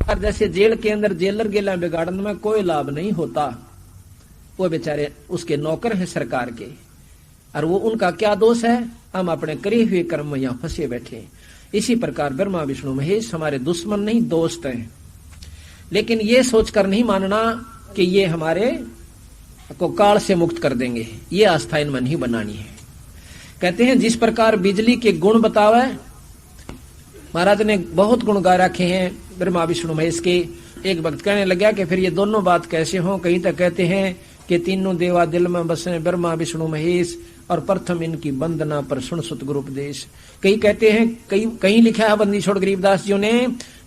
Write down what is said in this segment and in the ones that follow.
और जैसे जेल के अंदर जेलर गेला बिगाड़ने में कोई लाभ नहीं होता, वो बेचारे उसके नौकर हैं सरकार के, और वो उनका क्या दोष है, हम अपने करे हुए कर्म में यहाँ फंसे बैठे। इसी प्रकार ब्रह्मा विष्णु महेश हमारे दुश्मन नहीं दोस्त हैं, लेकिन ये सोचकर नहीं मानना कि ये हमारे को काल से मुक्त कर देंगे, ये आस्था इनमें नहीं बनानी है। कहते हैं जिस प्रकार बिजली के गुण बतावे, महाराज ने बहुत गुण गा रखे हैं ब्रह्मा विष्णु महेश के। एक भक्त कहने लगा कि फिर ये दोनों बात कैसे हों। कहीं तक कहते हैं कि तीनों देवा दिल में बसे ब्रह्मा विष्णु महेश, और प्रथम इनकी वंदना पर सुन सतगुरु उपदेश। कई कहते हैं, कहीं लिखा है बंदी छोड़ गरीबदास जी ने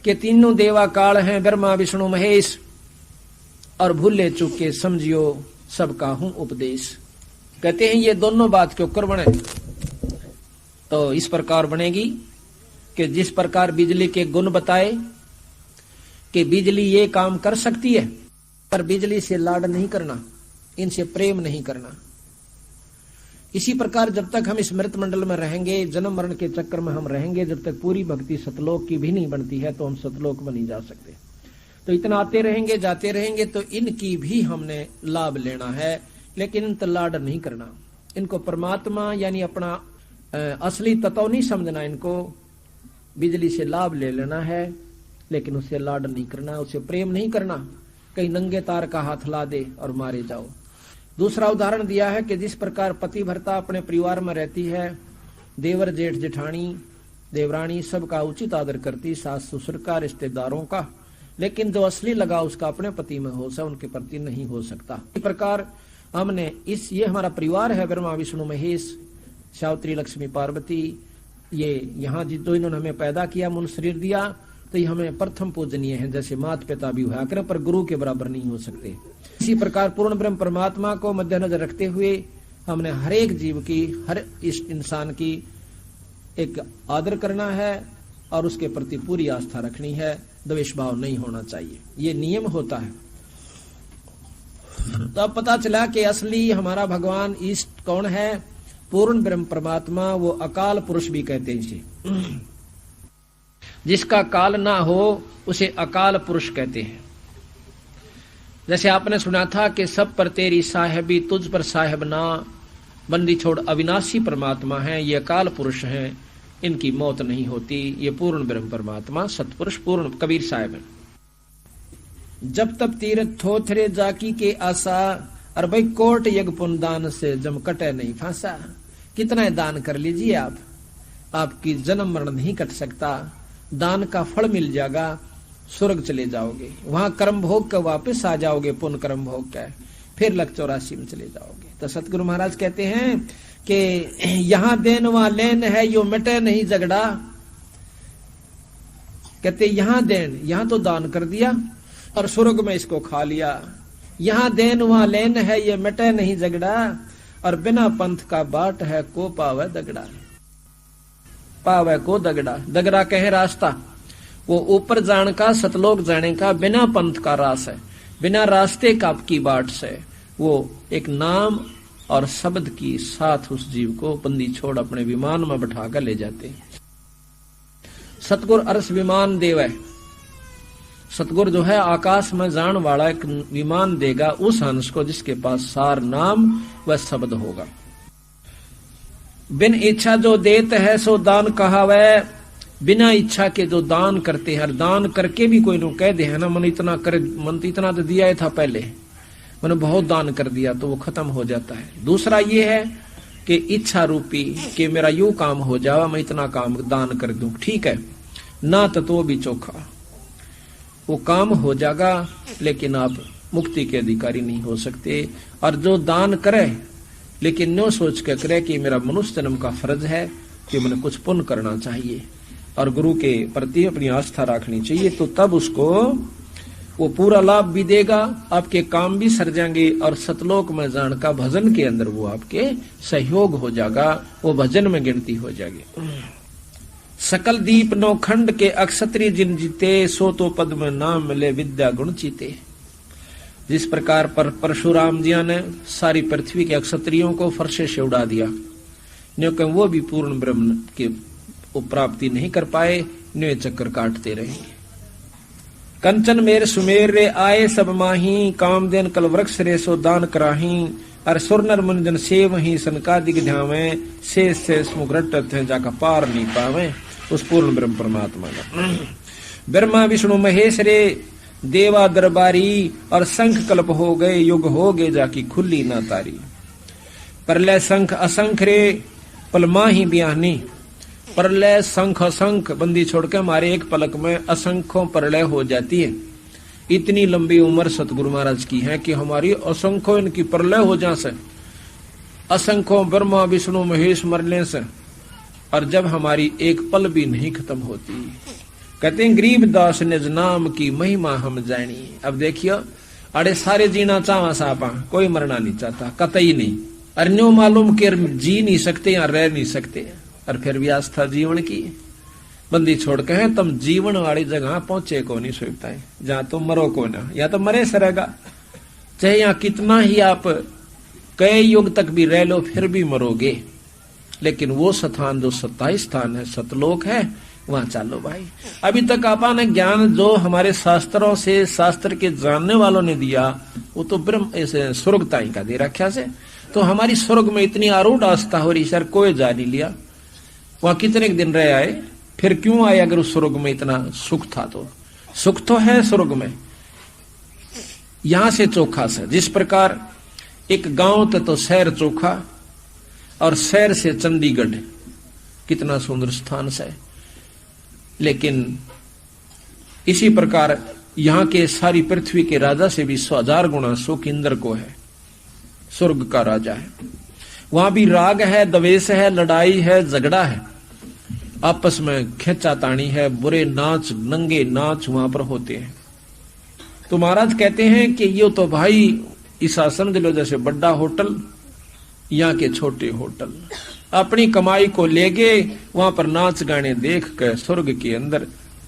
कि तीनों देवा काल हैं ब्रह्मा विष्णु महेश, और भूले चूके समझियो सबका हूं उपदेश। कहते हैं ये दोनों बात के ऊपर बने तो इस प्रकार बनेगी कि जिस प्रकार बिजली के गुण बताए कि बिजली ये काम कर सकती है, पर बिजली से लाड नहीं करना, इनसे प्रेम नहीं करना। इसी प्रकार जब तक हम इस मृत मंडल में रहेंगे, जन्म मरण के चक्कर में हम रहेंगे, जब तक पूरी भक्ति सतलोक की भी नहीं बनती है तो हम सतलोक में नहीं जा सकते। तो इतना आते रहेंगे जाते रहेंगे तो इनकी भी हमने लाभ लेना है, लेकिन इन लाड नहीं करना। इनको परमात्मा यानी अपना असली तत्व नहीं समझना, इनको बिजली से लाभ ले लेना है, लेकिन उसे लाड नहीं करना, उसे प्रेम नहीं करना। कहीं नंगे तार का हाथ ला दे और मारे जाओ। दूसरा उदाहरण दिया है कि जिस प्रकार पति भर्ता अपने परिवार में रहती है, देवर जेठ जेठानी देवरानी सबका उचित आदर करती, सास ससुर का रिश्तेदारों का, लेकिन जो असली लगाव उसका अपने पति में हो सा उनके प्रति नहीं हो सकता। इस प्रकार हमने ये हमारा परिवार है ब्रह्मा विष्णु महेश, सावित्री लक्ष्मी पार्वती, ये यहाँ जो इन्होंने हमें पैदा किया, मूल शरीर दिया, तो ये हमें प्रथम पूजनीय है। जैसे माता पिता भी हुआ करें पर गुरु के बराबर नहीं हो सकते। इसी प्रकार पूर्ण ब्रह्म परमात्मा को मद्देनजर रखते हुए हमने हर एक जीव की, हर इस इंसान की एक आदर करना है और उसके प्रति पूरी आस्था रखनी है, द्वेष भाव नहीं होना चाहिए, ये नियम होता है। तो अब पता चला कि असली हमारा भगवान इष्ट कौन है, पूर्ण ब्रह्म परमात्मा, वो अकाल पुरुष भी कहते हैं इसे। जिसका काल ना हो उसे अकाल पुरुष कहते हैं। जैसे आपने सुना था कि सब पर तेरी साहेबी, तुझ पर साहेब ना, बंदी छोड़ अविनाशी परमात्मा है, ये अकाल पुरुष हैं, इनकी मौत नहीं होती, ये पूर्ण ब्रह्म परमात्मा सतपुरुष पूर्ण कबीर साहब है। जब तब तीरथ थोथरे जाकी के आशा, और भाई कोट यज्ञ पुण्य दान से जम कटे नहीं फांसा। कितना दान कर लीजिए आप, आपकी जन्म मरण नहीं कट सकता, दान का फल मिल जाएगा, स्वर्ग चले जाओगे, वहां कर्म भोग के वापस आ जाओगे, पुण्य कर्म भोग के फिर लक 84 में चले जाओगे। तो सतगुरु महाराज कहते हैं कि यहां देन वहां लेन है, यो मिटे नहीं झगड़ा। कहते यहां देन, यहां तो दान कर दिया और स्वर्ग में इसको खा लिया। यहां देन वहां लेन है, ये मिटे नहीं झगड़ा, और बिना पंथ का बाट है को पावे दगड़ा। पावे को दगड़ा, दगड़ा कहे रास्ता, वो ऊपर जाने का, सतलोक जाने का बिना पंथ का रास है, बिना रास्ते का की बाट से वो एक नाम और शब्द की साथ उस जीव को बंदी छोड़ अपने विमान में बैठा कर ले जाते हैं। सतगुर अरस विमान देव है, सतगुर जो है आकाश में जान वाला एक विमान देगा उस हंस को जिसके पास सार नाम व शब्द होगा। बिन इच्छा जो देत है सो दान कहावे, बिना इच्छा के जो दान करते हैं, दान करके भी कोई नो कह दे है ना मन इतना कर, मन तो इतना तो दिया था पहले, मैंने बहुत दान कर दिया, तो वो खत्म हो जाता है। दूसरा ये है कि इच्छा रूपी कि मेरा यूं काम हो जावा, मैं इतना काम दान कर दूं, ठीक है ना, तो भी चोखा वो काम हो जाएगा, लेकिन आप मुक्ति के अधिकारी नहीं हो सकते। और जो दान करे लेकिन नो सोच के करे कि मेरा मनुष्य जन्म का फर्ज है कि मैंने कुछ पुण्य करना चाहिए और गुरु के प्रति अपनी आस्था रखनी चाहिए, तो तब उसको वो पूरा लाभ भी देगा, आपके काम भी सर जाएंगे और सतलोक में जान का भजन के अंदर वो आपके सहयोग हो जाएगा, वो भजन में गिनती हो जाएगी। सकल दीप नौ खंड के अक्षत्री जिन जीते, सो तो पद में नाम मिले विद्या गुण चीते। जिस प्रकार पर परशुराम जी ने सारी पृथ्वी के अक्षत्रियों को फरसे से उड़ा दिया, क्योंकि वो भी पूर्ण ब्रह्म के प्राप्ति नहीं कर पाए, न्यू चक्कर काटते रहेंगे। कंचन मेर सुमेर रे आए सब माही, कामदेन कल वृक्ष रे सो दान कराही, और सुर नर मुनिजन से वही सनकादिक ध्यावे, से मुख रटत है जाका पार नहीं पावे। उस पूर्ण ब्रह्म परमात्मा का ब्रह्मा विष्णु महेश रे देवा दरबारी, और शंख कल्प हो गए युग हो गए जाकी खुली ना तारी। प्रलय शंख असंख रे पलमा ही ब्याहनी, प्रलय शंख असंख बंदी छोड़ के हमारे एक पलक में असंख्यों प्रलय हो जाती है। इतनी लंबी उम्र सतगुरु महाराज की है कि हमारी असंख्यों इनकी प्रलय हो जा से, असंख्यों ब्रह्मा विष्णु महेश मरने से, और जब हमारी एक पल भी नहीं खत्म होती। कहते हैं गरीबदास निज नाम की महिमा हम जानी। अब देखियो अरे सारे जीना चावा सापा, कोई मरना नहीं चाहता कतई नहीं, अन्यों मालूम के जी नहीं सकते या रह नहीं सकते, और फिर भी आस्था जीवन की बंदी छोड़ के है तुम जीवन वाली जगह पहुंचे को नहीं सोचता है, जहां तुम मरो को ना, या तो मरे सरेगा, चाहे यहाँ कितना ही आप कई युग तक भी रह लो फिर भी मरोगे। लेकिन वो स्थान जो सत्ताई स्थान है, सतलोक है, वहां चालो भाई। अभी तक आपा ने ज्ञान जो हमारे शास्त्रों से शास्त्र के जानने वालों ने दिया वो तो ब्रह्म ऐसे स्वर्ग ताई का दे रखा से, तो हमारी स्वर्ग में इतनी आरूढ़ आस्था हो रही सर, कोई जा नहीं लिया। वहां कितने दिन रह आए, फिर क्यों आए अगर उस स्वर्ग में इतना सुख था? तो सुख तो है स्वर्ग में, यहां से चोखा से। जिस प्रकार एक गांव तो शहर चोखा, और शहर से चंडीगढ़ कितना सुंदर स्थान से, लेकिन इसी प्रकार यहां के सारी पृथ्वी के राजा से भी 100,000 गुना सुख इंद्र को है, स्वर्ग का राजा है। वहां भी राग है, द्वेष है, लड़ाई है, झगड़ा है, आपस में खेचातानी है, बुरे नाच नंगे नाच वहां पर होते हैं। तो महाराज कहते हैं कि ये तो भाई इस समझ लो जैसे बड़ा होटल, यहाँ के छोटे होटल, अपनी कमाई को ले गए वहां पर नाच गाने देख कर स्वर्ग के अंदर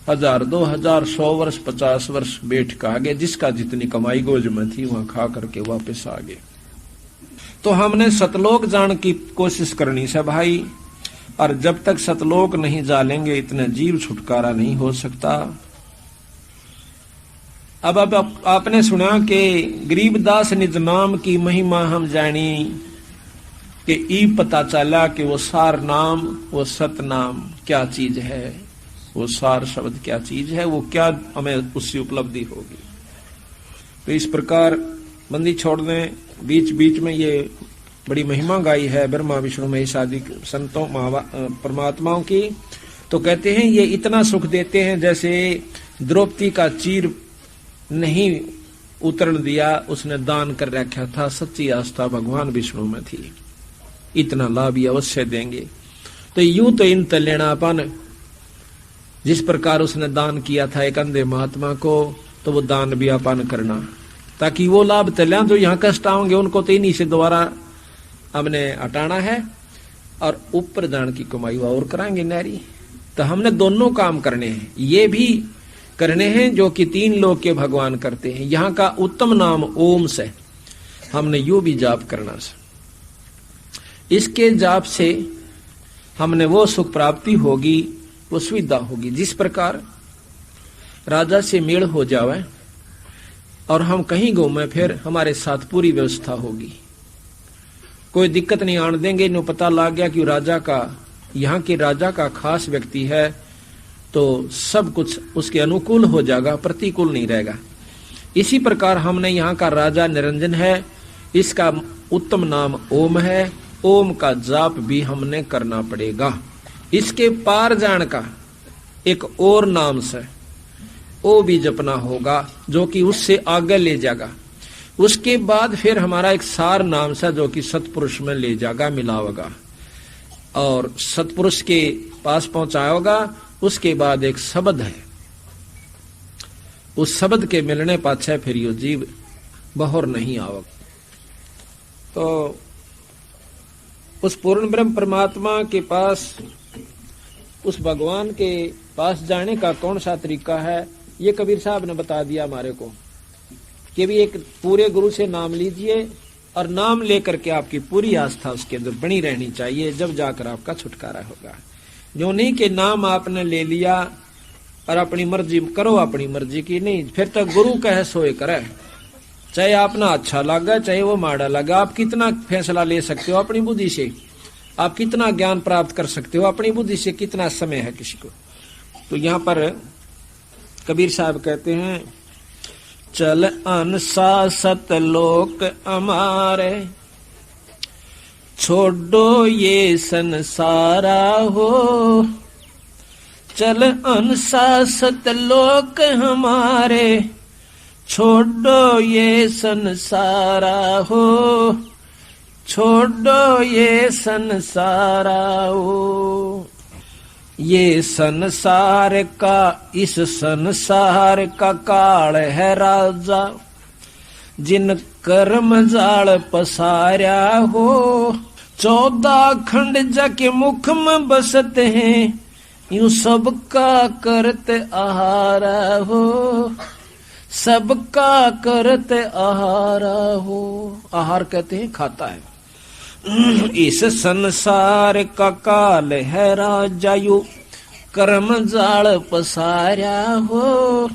1000 2000 100 वर्ष 50 वर्ष बैठ के आ गए, जिसका जितनी कमाई गोज में थी वहां खा करके वापस आ गए। तो हमने सतलोक जान की कोशिश करनी से भाई, और जब तक सतलोक नहीं जालेंगे इतने जीव छुटकारा नहीं हो सकता। अब आपने सुना कि गरीबदास निज नाम की महिमा हम जानी, कि ई पता चला कि वो सार नाम, वो सत नाम क्या चीज है, वो सार शब्द क्या चीज है, वो क्या हमें उससे उपलब्धि होगी। तो इस प्रकार बंदी छोड़ दें, बीच बीच में ये बड़ी महिमा गाई है ब्रह्मा विष्णु महेश आदि संतों परमात्माओं की। तो कहते हैं ये इतना सुख देते हैं जैसे द्रौपदी का चीर नहीं उतरण दिया, उसने दान कर रखा था, सच्ची आस्था भगवान विष्णु में थी, इतना लाभ ये अवश्य देंगे। तो यूं तो इन तलेणापन, जिस प्रकार उसने दान किया था एक अंधे महात्मा को, तो वो दान भी अपन करना, ताकि वो लाभ तल्या जो यहाँ कष्ट आओगे उनको तो इन्हीं से दोबारा हमने हटाना है, और ऊपर जान की कमाई और कराएंगे नारी। तो हमने दोनों काम करने हैं, ये भी करने हैं जो कि 3 लोग के भगवान करते हैं। यहाँ का उत्तम नाम ओम से हमने यू भी जाप करना से, इसके जाप से हमने वो सुख प्राप्ति होगी, वो सुविधा होगी। जिस प्रकार राजा से मेल हो जावे और हम कहीं घूमे फिर हमारे साथ पूरी व्यवस्था होगी, कोई दिक्कत नहीं आने देंगे। इन्हें पता लग गया कि राजा का, यहाँ के राजा का खास व्यक्ति है, तो सब कुछ उसके अनुकूल हो जाएगा, प्रतिकूल नहीं रहेगा। इसी प्रकार हमने यहाँ का राजा निरंजन है, इसका उत्तम नाम ओम है, ओम का जाप भी हमने करना पड़ेगा। इसके पार जान का एक और नाम से ओ भी जपना होगा, जो कि उससे आगे ले जाएगा। उसके बाद फिर हमारा एक सार नाम से जो कि सतपुरुष में ले जाएगा, मिलावेगा और सतपुरुष के पास पहुंचाएगा। उसके बाद एक शब्द है, उस शब्द के मिलने पाछे फिर यो जीव बहर नहीं आवेगा। तो उस पूर्ण ब्रह्म परमात्मा के पास, उस भगवान के पास जाने का कौन सा तरीका है, ये कबीर साहब ने बता दिया हमारे को कि भी एक पूरे गुरु से नाम लीजिए, और नाम लेकर के आपकी पूरी आस्था उसके अंदर बनी रहनी चाहिए, जब जाकर आपका छुटकारा होगा। जो नहीं कि नाम आपने ले लिया और अपनी मर्जी करो, अपनी मर्जी की नहीं। फिर तो गुरु कहे सोए करे, चाहे अपना अच्छा लगा चाहे वो माड़ा लगा। आप कितना फैसला ले सकते हो अपनी बुद्धि से, आप कितना ज्ञान प्राप्त कर सकते हो अपनी बुद्धि से, कितना समय है किसी को। तो यहाँ पर कबीर साहब कहते हैं, चल अनुशासित लोक हमारे, छोड़ो ये संसारा हो। चल अनुशासित लोक हमारे, छोड़ो ये संसारा हो। छोड़ो ये संसारा हो। ये संसार का, इस संसार का काल है राजा, जिन कर्म जाल पसारा हो। 14 खंड जाके मुख में बसते हैं, यूं सबका करते आहारा हो। सबका करते आहारा हो। आहार कहते हैं खाता है। इस संसार का काल है राजा, यू कर्म जाल पसारा हो।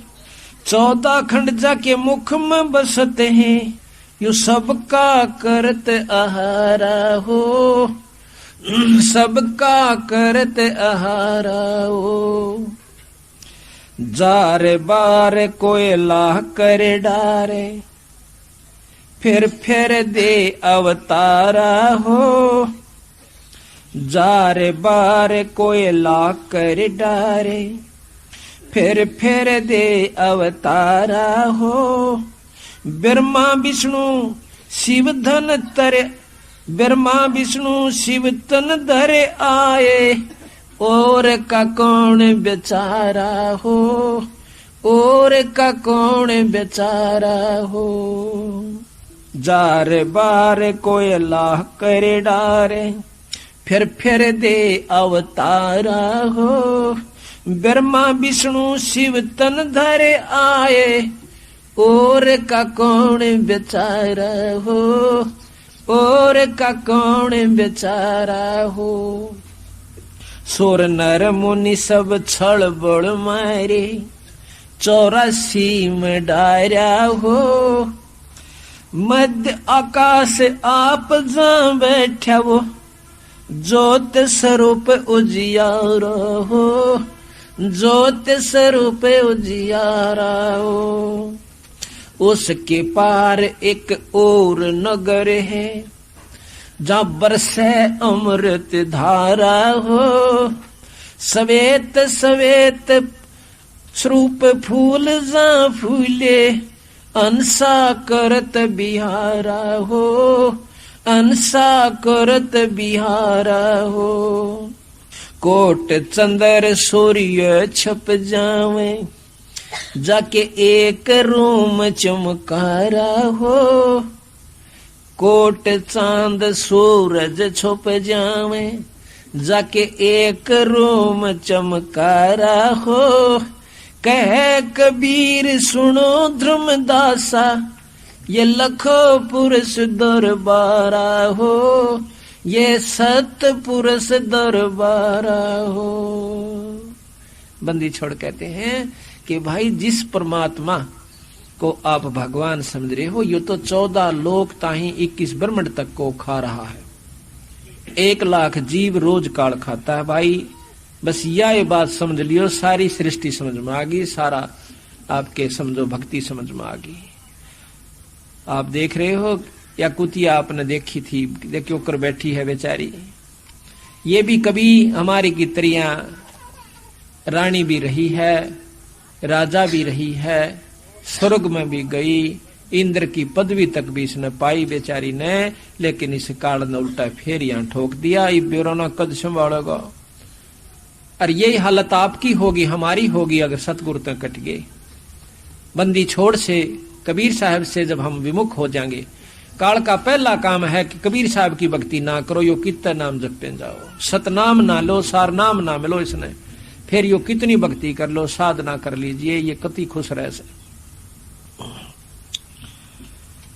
14 खंड जाके मुख में बसते हैं, यू सबका करते आहारा हो। सबका करते आहारा हो। जार बार कोयला करे डारे, फिर दे अवतारा हो। जार बार कोयला करे डारे, फिर दे अवतारा हो। ब्रह्मा विष्णु शिव धन तरे, ब्रह्मा विष्णु शिव तन धरे आए, और का कौन बेचारा हो। और का कौन बेचारा हो। जार बार कोयला करे डारे, फिर दे अवतारा हो। ब्रह्मा विष्णु शिव तन धरे आए, और का कौन बेचारा हो। और का कौन बेचारा हो। सुर नर मुनि सब छल बड़ मारे, 84 में डारा हो। मध्य आकाश आप जा बैठा वो, ज्योत स्वरूप उजियारा हो। ज्योत स्वरूप उजियारा हो। उसके पार एक और नगर है, जहाँ बरसे अमृत धारा हो। सवेत सवेत स्वरूप फूल जा फूले, अंसा करत बिहारा हो। अंसा करत बिहारा हो। कोट चंद्र सूर्य छप जावे, जाके एक रूम चमकारा हो। कोट चांद सूरज छुप जावे, जाके एक रूम चमकारा हो। कह कबीर सुनो ध्रुमदासा, ये लखो पुरुष दरबारा हो। ये सत पुरुष दरबारा हो। बंदी छोड़ कहते हैं कि भाई जिस परमात्मा को आप भगवान समझ रहे हो, ये तो 14 लोक ताही 21 ब्रह्मांड तक को खा रहा है। 1 लाख जीव रोज काल खाता है भाई। बस यह बात समझ लियो, सारी सृष्टि समझ में आ गई, सारा आपके समझो भक्ति समझ में आ गई। आप देख रहे हो या कुतिया आपने देखी थी, देखियो कर बैठी है बेचारी। ये भी कभी हमारी की तरह रानी भी रही है, राजा भी रही है, स्वर्ग में भी गई, इंद्र की पदवी तक भी इसने पाई बेचारी ने। लेकिन इस काल ने उल्टा फेर यहां ठोक दिया। ये बेरोना कद संभालेगा। और यही हालत आपकी होगी, हमारी होगी, अगर सतगुरु तक कट गए। बंदी छोड़ से, कबीर साहब से जब हम विमुख हो जाएंगे, काल का पहला काम है कि कबीर साहब की भक्ति ना करो, यो कितना नाम जपते जाओ, सतनाम ना लो, सार नाम ना मिलो इसने, फिर यो कितनी भक्ति कर लो, साधना कर लीजिए, ये कति खुश रह से।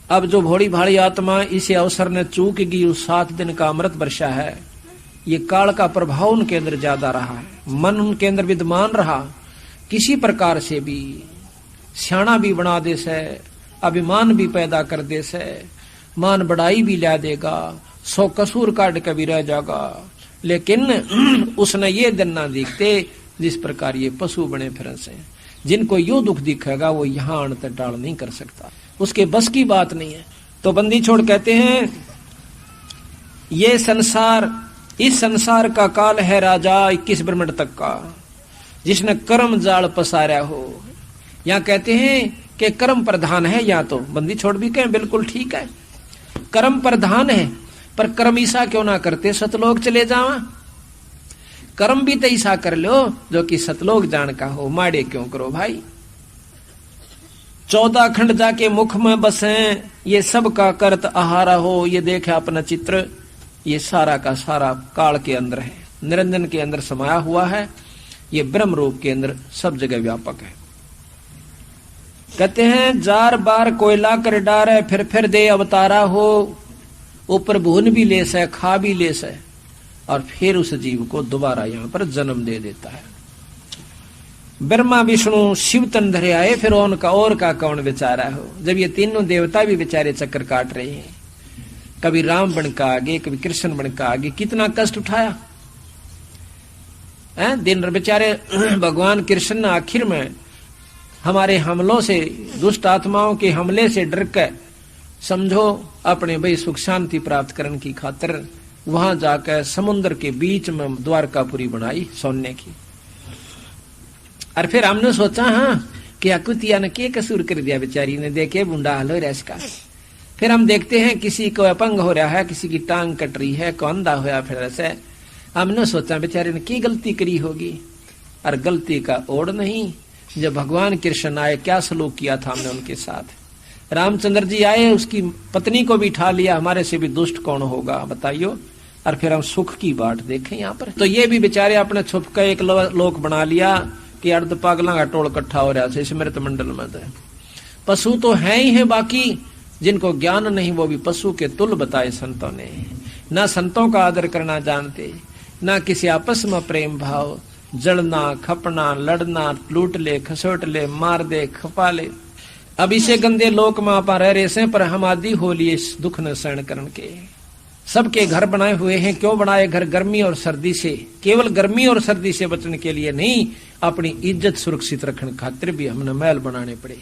अब जो भोड़ी भाड़ी आत्मा इसे अवसर ने चूक गई, उस 7 दिन का अमृत वर्षा है, ये काल का प्रभाव उनके अंदर ज्यादा रहा है, मन उनके अंदर विद्यमान रहा किसी प्रकार से भी सियाणा भी बना दे से, अभिमान भी पैदा कर दे से, मान बढ़ाई भी ला देगा, 100 कसूर काट के भी रह जाएगा, लेकिन उसने ये दिन ना दिखते जिस प्रकार ये पशु बने फिर से। जिनको यो दुख दिखेगा वो यहाँ अण तक टाल नहीं कर सकता, उसके बस की बात नहीं है। तो बंदी छोड़ कहते हैं ये संसार, इस संसार का काल है राजा 21 ब्रह्मंड तक का, जिसने कर्म जाल पसारा हो। यहाँ कहते हैं कि कर्म प्रधान है, यहाँ तो बंदी छोड़ भी कहें बिल्कुल ठीक है, कर्म प्रधान है, पर कर्म ईसा क्यों ना करते सतलोक चले जावा। कर्म भी तो ईसा कर लो जो कि सतलोक जान का हो, माड़े क्यों करो भाई। 14 खंड जाके मुख में बसे, ये सब का करत आहारा हो। ये देखे अपना चित्र, ये सारा का सारा काल के अंदर है, निरंजन के अंदर समाया हुआ है, ये ब्रह्म रूप के अंदर सब जगह व्यापक है। कहते हैं जार बार कोयला कर डारे, फिर दे अवतारा हो। ऊपर भून भी ले से, खा भी ले से, और फिर उस जीव को दोबारा यहाँ पर जन्म दे देता है। ब्रह्मा विष्णु शिव तन धरे आए, फिर उनका और का कौन बेचारा हो। जब ये तीनों देवता भी बेचारे चक्कर काट रहे हैं, कभी राम बन का आगे, कभी कृष्ण बन का आगे, कितना कष्ट उठाया है। दिन बेचारे भगवान कृष्ण आखिर में हमारे हमलों से, दुष्ट आत्माओं के हमले से डर के समझो अपने भाई सुख शांति प्राप्त करने की खातिर वहां जाकर समुद्र के बीच में द्वारकापुरी बनाई सोने की। और फिर हमने सोचा हाँ कि कुतिया ने क्या कसूर कर दिया बेचारी ने, देखे बुंडा हाल हो रहा इसका। फिर हम देखते हैं किसी को अपंग हो रहा है, किसी की टांग कट रही है, कौंधा होया, फिर ऐसे हमने सोचा बेचारे ने की गलती करी होगी। और गलती का ओढ़ नहीं, जब भगवान कृष्ण आए क्या सलूक किया था हमने उनके साथ। रामचंद्र जी आए, उसकी पत्नी को भी उठा लिया, हमारे से भी दुष्ट कौन होगा बताइयो। और फिर हम सुख की बाट देखें यहाँ पर, तो ये भी बेचारे अपने छुप कर एक लोक बना लिया कि अर्ध पागला का टोल इकट्ठा हो रहा है स्मृत मंडल में। पशु तो है ही है, बाकी जिनको ज्ञान नहीं वो भी पशु के तुल बताए संतों ने। ना संतों का आदर करना जानते, ना किसी आपस में प्रेम भाव, जड़ना खपना लड़ना, लूट ले खसोट ले, मार दे खपा ले। अब इसे गंदे लोक में आप रह रहे से, पर हम आदि हो लिए इस दुख न सहन करन के। सबके घर बनाए हुए हैं, क्यों बनाए घर? गर्मी और सर्दी से, केवल गर्मी और सर्दी से बचने के लिए नहीं, अपनी इज्जत सुरक्षित रखने खातिर भी हमने महल बनाने पड़े।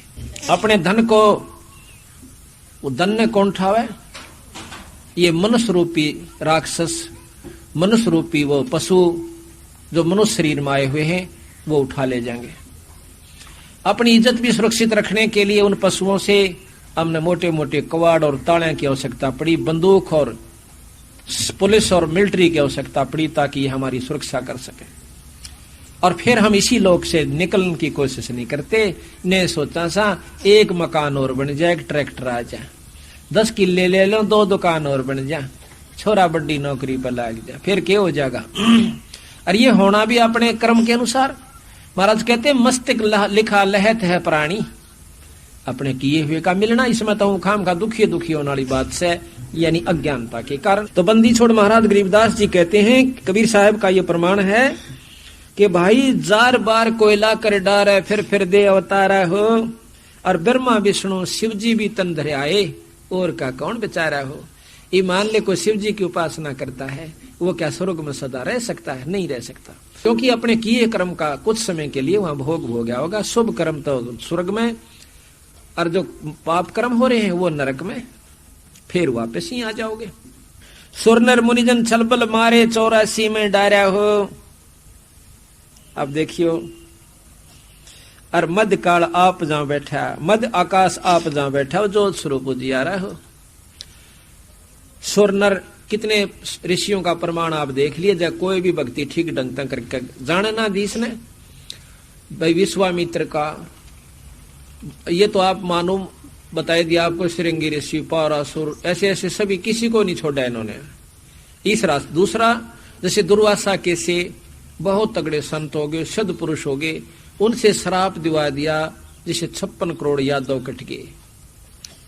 अपने धन को, वो धन ने कौन उठावे? ये मनुष्य रूपी राक्षस, मनुष्य रूपी वो पशु जो मनुष्य शरीर में आए हुए हैं, वो उठा ले जाएंगे। अपनी इज्जत भी सुरक्षित रखने के लिए उन पशुओं से हमने मोटे मोटे कवाड़ और ताले की आवश्यकता पड़ी, बंदूक और पुलिस और मिलिट्री की आवश्यकता पड़ी, ताकि हमारी सुरक्षा कर सके। और फिर हम इसी लोक से निकलने की कोशिश नहीं करते। ने सोचा सा एक मकान और बन जाए, एक ट्रैक्टर आ जाए, 10 किले ले लो, 2 दुकान और बन जाए, छोरा बड़ी नौकरी पर लग जाए, फिर क्या हो जाएगा। और ये होना भी अपने कर्म के अनुसार। महाराज कहते हैं मस्तिष्क लिखा लहत है प्राणी, अपने किए हुए का मिलना। इसमें तो खाम का दुखी दुखी होने वाली बात से, यानी अज्ञानता के कारण। तो बंदी छोड़ महाराज गरीबदास जी कहते हैं, कबीर साहब का ये प्रमाण है कि भाई जार बार कोयला कर डारे, फिर दे अवतारा हो। और ब्रह्मा विष्णु शिव जी भी तन धरे आए, और का कौन बेचारा हो। ये मान ले कोई शिव जी की उपासना करता है, वो क्या स्वर्ग में सदा रह सकता है? नहीं रह सकता, क्योंकि अपने किए कर्म का कुछ समय के लिए वहां भोग हो गया होगा। शुभ कर्म तो स्वर्ग में, और जो पाप कर्म हो रहे हैं वो नरक में, फिर वापस ही आ जाओगे। सुर नर मुनिजन छलबल मारे, 84 में डारा हो। अब देखियो, और मध्य काल आप जहां बैठा, मध्य आकाश आप जहां बैठा, जो स्वरूप जी आ रहा हो। सुर नर कितने ऋषियों का प्रमाण आप देख लिए, जब कोई भी भक्ति ठीक ढंग तक करके जाने ना दी इसने। भाई विश्वामित्र का ये तो आप मानो बताए दिया आपको, श्रृंगी ऋषि, पारासुर, ऐसे ऐसे सभी किसी को नहीं छोड़ा इन्होंने। तीसरा दूसरा, जैसे दुर्वासा के से बहुत तगड़े संत हो गए, सद पुरुष हो गए, उनसे श्राप दिवा दिया, जिसे 56 करोड़ यादव कट गए।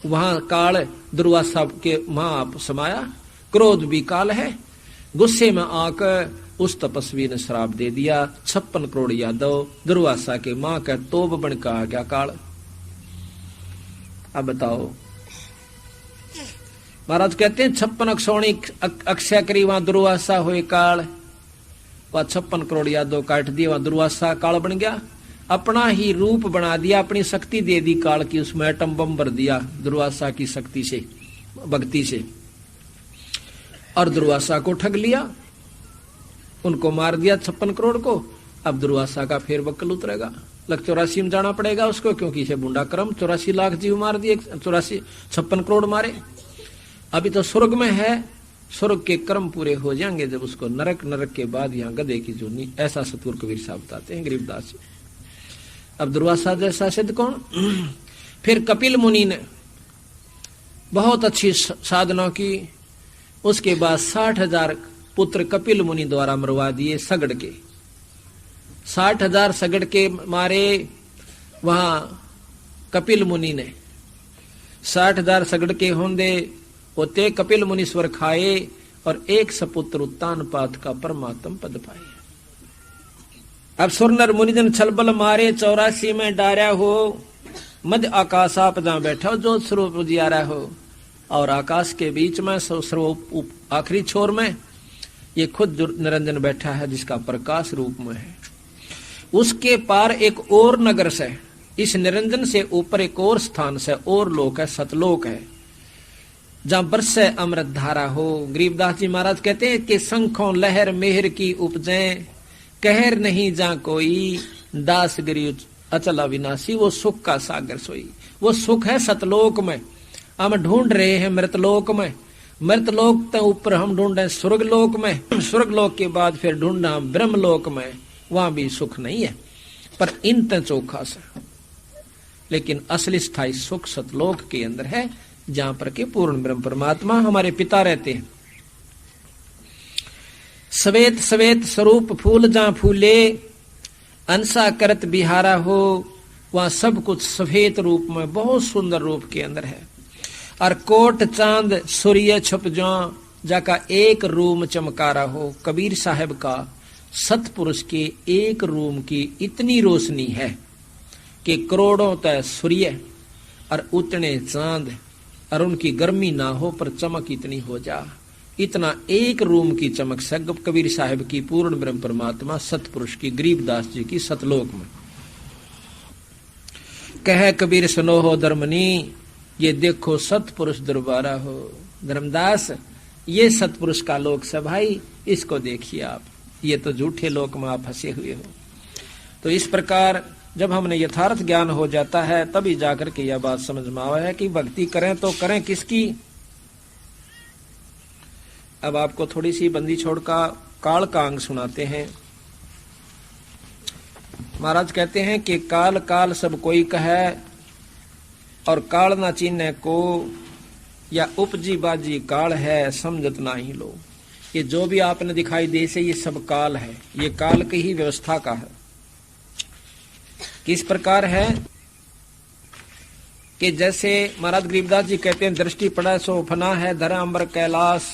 वहां काल दुर्वासा के वहां समाया, क्रोध भी काल है, गुस्से में आकर उस तपस्वी ने श्राप दे दिया। 56 करोड़ यादव दुर्वासा के मां का तोब बन का आ गया काल। अब बताओ, महाराज कहते हैं 56 अक्षौणी अक्षय करी वहां दुर्वासा हुए काल। वह 56 करोड़ यादव काट दिए, वहां दुर्वासा काल बन गया। अपना ही रूप बना दिया, अपनी शक्ति दे दी काल की, उसमें एटम बम भर दिया दुर्वासा की शक्ति से, भक्ति से, और दुर्वासा को ठग लिया, उनको मार दिया 56 करोड़ को। अब दुर्वासा का फिर वक्ल उतरेगा, लग 84 में जाना पड़ेगा उसको, क्योंकि इसे बूंडा क्रम 84 लाख जीव मार दिए, 56 करोड़ मारे। अभी तो स्वर्ग में है, स्वर्ग के कर्म पूरे हो जाएंगे जब उसको नरक, नरक के बाद यहाँ गधे की जूनी, ऐसा सतगुरु कबीर साहब बताते हैं गरीबदास जी। अब दुर्वासा जैसा सिद्ध कौन? फिर कपिल मुनि ने बहुत अच्छी साधना की, उसके बाद 60,000 पुत्र कपिल मुनि द्वारा मरवा दिए सगड़ के। 60,000 सगड़ के मारे वहां कपिल मुनि ने। 60,000 सगड़ के होंदे होते कपिल मुनीश्वर खाए, और एक सपुत्र उत्तान पात का परमात्म पद पाए। अब सुरनर मुनिजन छलबल मारे 84 में डारा हो, मध्य आकाश आप जहां बैठा हो, जो स्वरूप जियारा हो, और आकाश के बीच में सर्व आखिरी छोर में ये खुद निरंजन बैठा है, जिसका प्रकाश रूप में है। उसके पार एक और नगर से, इस निरंजन से ऊपर एक और स्थान से और लोक है, सतलोक है, जहां बरसे अमृत धारा हो। गरीबदास जी महाराज कहते हैं कि शंखों लहर मेहर की उपजें, कहर नहीं जा कोई, दास गरीब अचल अविनाशी, वो सुख का सागर सोई। वो सुख है सतलोक में, हम ढूंढ रहे हैं मृतलोक में। मृतलोक के ऊपर हम ढूंढ रहे हैं स्वर्गलोक में, स्वर्गलोक के बाद फिर ढूंढना ब्रह्मलोक में, वहां भी सुख नहीं है, पर इन चोखा से। लेकिन असली स्थायी सुख सतलोक के अंदर है, जहां पर के पूर्ण ब्रह्म परमात्मा हमारे पिता रहते हैं। सवेत सवेत स्वरूप फूल जहां फूले, अंसा करत बिहारा हो, वहां सब कुछ सफेद रूप में बहुत सुंदर रूप के अंदर है। और कोट चांद सूर्य छुप जाका एक रूम चमकारा हो। कबीर साहब का सतपुरुष के एक रूम की इतनी रोशनी है कि करोड़ों तय सूर्य और उतने चांद, और उनकी गर्मी ना हो पर चमक इतनी हो जा। इतना एक रूम की चमक से कबीर साहब की पूर्ण ब्रह्म परमात्मा सतपुरुष की, गरीबदास जी की सतलोक में। कह कबीर सुनो हो धर्मनी, ये देखो सतपुरुष दरबारा हो। धर्मदास, ये सतपुरुष का लोक से भाई, इसको देखिए आप, ये तो झूठे लोक में आप फंसे हुए हो। तो इस प्रकार जब हमने यथार्थ ज्ञान हो जाता है, तभी जाकर के यह बात समझ में आवा है कि भक्ति करें तो करें किसकी। अब आपको थोड़ी सी बंदी छोड़ का काल का अंग सुनाते हैं। महाराज कहते हैं कि काल काल सब कोई कहे, और काल ना चीने को, या उपजी बाजी काल है समझत ना ही लो। ये जो भी आपने दिखाई दे से ये सब काल है, ये काल की ही व्यवस्था का है। किस प्रकार है कि जैसे महाराज गरीबदास जी कहते हैं, दृष्टि पड़ा सो फना है धरा अम्बर कैलाश,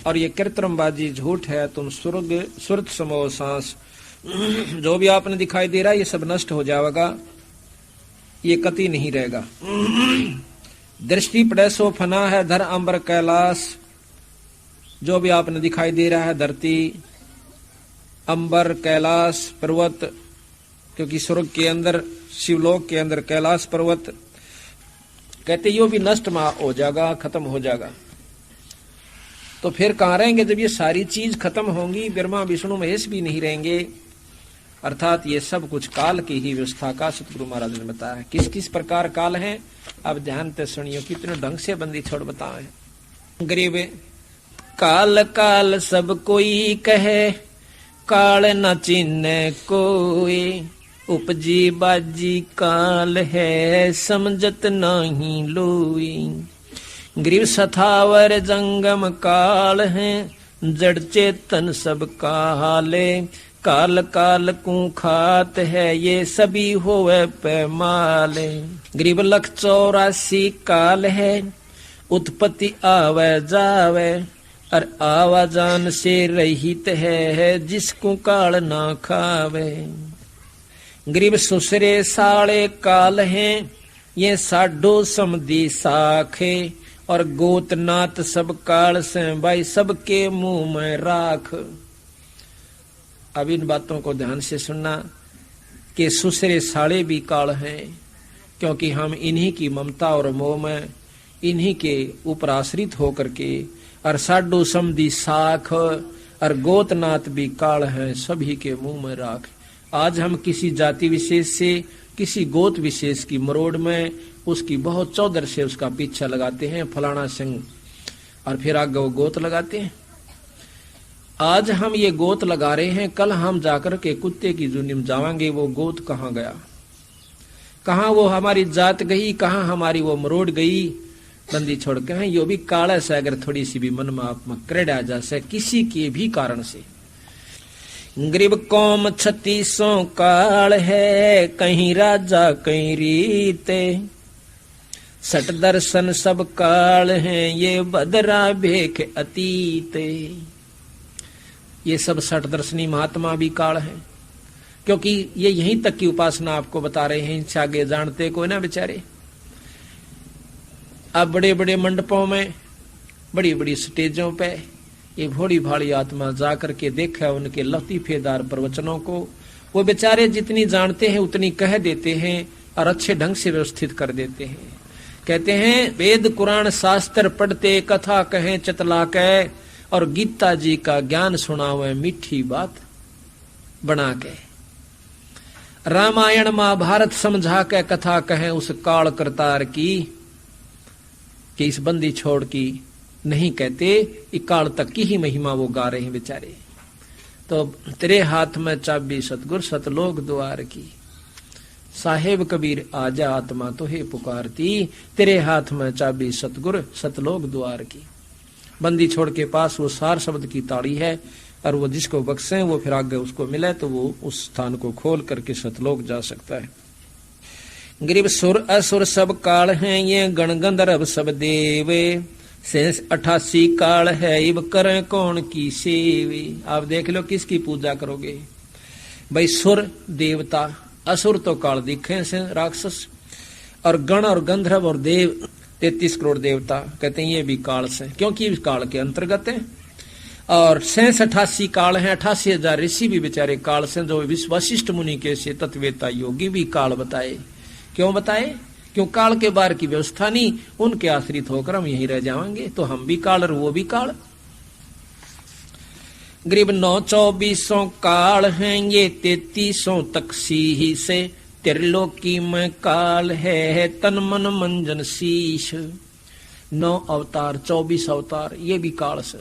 और ये कृत्रिमबाजी झूठ है तुम स्वर्ग सुरत समो सांस। जो भी आपने दिखाई दे रहा है ये सब नष्ट हो जाएगा, ये कति नहीं रहेगा। दृष्टि पड़े सो फना है धर अम्बर कैलाश, जो भी आपने दिखाई दे रहा है धरती, अंबर, कैलाश, पर्वत, क्योंकि स्वर्ग के अंदर, शिवलोक के अंदर कैलाश पर्वत, कहते यो भी नष्ट हो जाएगा, खत्म हो जाएगा। तो फिर कहां रहेंगे जब ये सारी चीज खत्म होंगी? ब्रह्मा विष्णु महेश भी नहीं रहेंगे। अर्थात ये सब कुछ काल की ही व्यवस्था का सतगुरु महाराज ने बताया। किस किस प्रकार काल है, अब ध्यान से सुनियो, कितने ढंग से बंदी छोड़ बताए। गरीब काल काल सब कोई कहे, काल न चिन्ह कोई, उपजी बाजी काल है समझत नहीं लोई। गरीब सथावर जंगम काल है, जड़ चेतन सब काले, काल काल को खात है ये सभी होवे पैमाले। गरीब लख 84 काल है, उत्पत्ति आवे जावे, और आवाजान से रहित है जिसको काल ना खावे। गरीब सुसरे साले काल हैं ये साडो समदी साखे, और गोत नात सब काल से भाई सबके मुंह में राख। अब इन बातों को ध्यान से सुनना कि सुसरे साले भी काल हैं, क्योंकि हम इन्हीं की ममता और मोह में इन्हीं के ऊपर आश्रित होकर के, और साडो समदी साख और गोतनाथ भी काल हैं सभी के मुंह में राख। आज हम किसी जाति विशेष से किसी गोत विशेष की मरोड़ में उसकी बहुत चौधर से उसका पीछा लगाते हैं, फलाना सिंह, और फिर आगे वो गोत लगाते हैं। आज हम ये गोत लगा रहे हैं, कल हम जाकर के कुत्ते की जुनी में जावांगे, वो गोत कहाँ गया, कहाँ वो हमारी जात गई, कहाँ हमारी वो मरोड़ गई, बंदी छोड़ के हैं। यो भी काला से अगर थोड़ी सी भी मन में आप में क्रेड आ जाए किसी के भी कारण से। गरीब कौम 36 काल है, कहीं राजा कहीं रीते, सट दर्शन सब काल हैं ये बदरा भेख अतीते। ये सब सट दर्शनी महात्मा भी काल हैं, क्योंकि ये यहीं तक की उपासना आपको बता रहे हैं, इनसे आगे जानते कोई ना बेचारे। अब बड़े बड़े मंडपों में बड़ी बड़ी स्टेजों पे ये भोली भाली आत्मा जाकर के देखा उनके लतीफेदार प्रवचनों को, वो बेचारे जितनी जानते हैं उतनी कह देते हैं और अच्छे ढंग से व्यवस्थित कर देते हैं। कहते हैं वेद कुरान शास्त्र पढ़ते, कथा कहें चतला कह, और गीता जी का ज्ञान सुनावे मीठी बात बना के, रामायण महाभारत समझा के कथा कहें उस काल करतार की, कि इस बंदी छोड़ की नहीं कहते, इकाल तक की ही महिमा वो गा रहे हैं बेचारे। तो तेरे हाथ में चाबी सतगुर सतलोक द्वार की, साहेब कबीर आजा आत्मा तो हे पुकारती, तेरे हाथ में चाबी सतगुर सतलोक द्वार की। बंदी छोड़ के पास वो सार शब्द की ताड़ी है, और वो जिसको बख्शे वो फिर आगे उसको मिले तो वो उस स्थान को खोल करके सतलोक जा सकता है। गरीब सुर असुर सब काल हैं ये गण गंधर्व सब देवे, शेष 88 काल है इब करें कौन की सेवे। आप देख लो किसकी पूजा करोगे भाई, सुर देवता, असुर तो काल दिखे से राक्षस, और गण और गंधर्व और देव 33 करोड़ देवता कहते हैं ये भी काल से, क्योंकि इस काल के अंतर्गत है। और 88 काल हैं, 88,000 ऋषि भी बेचारे काल से, जो वशिष्ठ मुनि के से तत्वेता योगी भी काल बताए। क्यों बताए? क्यों काल के बार की व्यवस्था नहीं, उनके आश्रित होकर हम यहीं रह जाएंगे, तो हम भी काल और वो भी काल। गरीब 9-24 काल हैं ये 33 तक सी से, त्रिलोकी में काल है तन मन मंजन शीश। 9 अवतार 24 अवतार ये भी काल से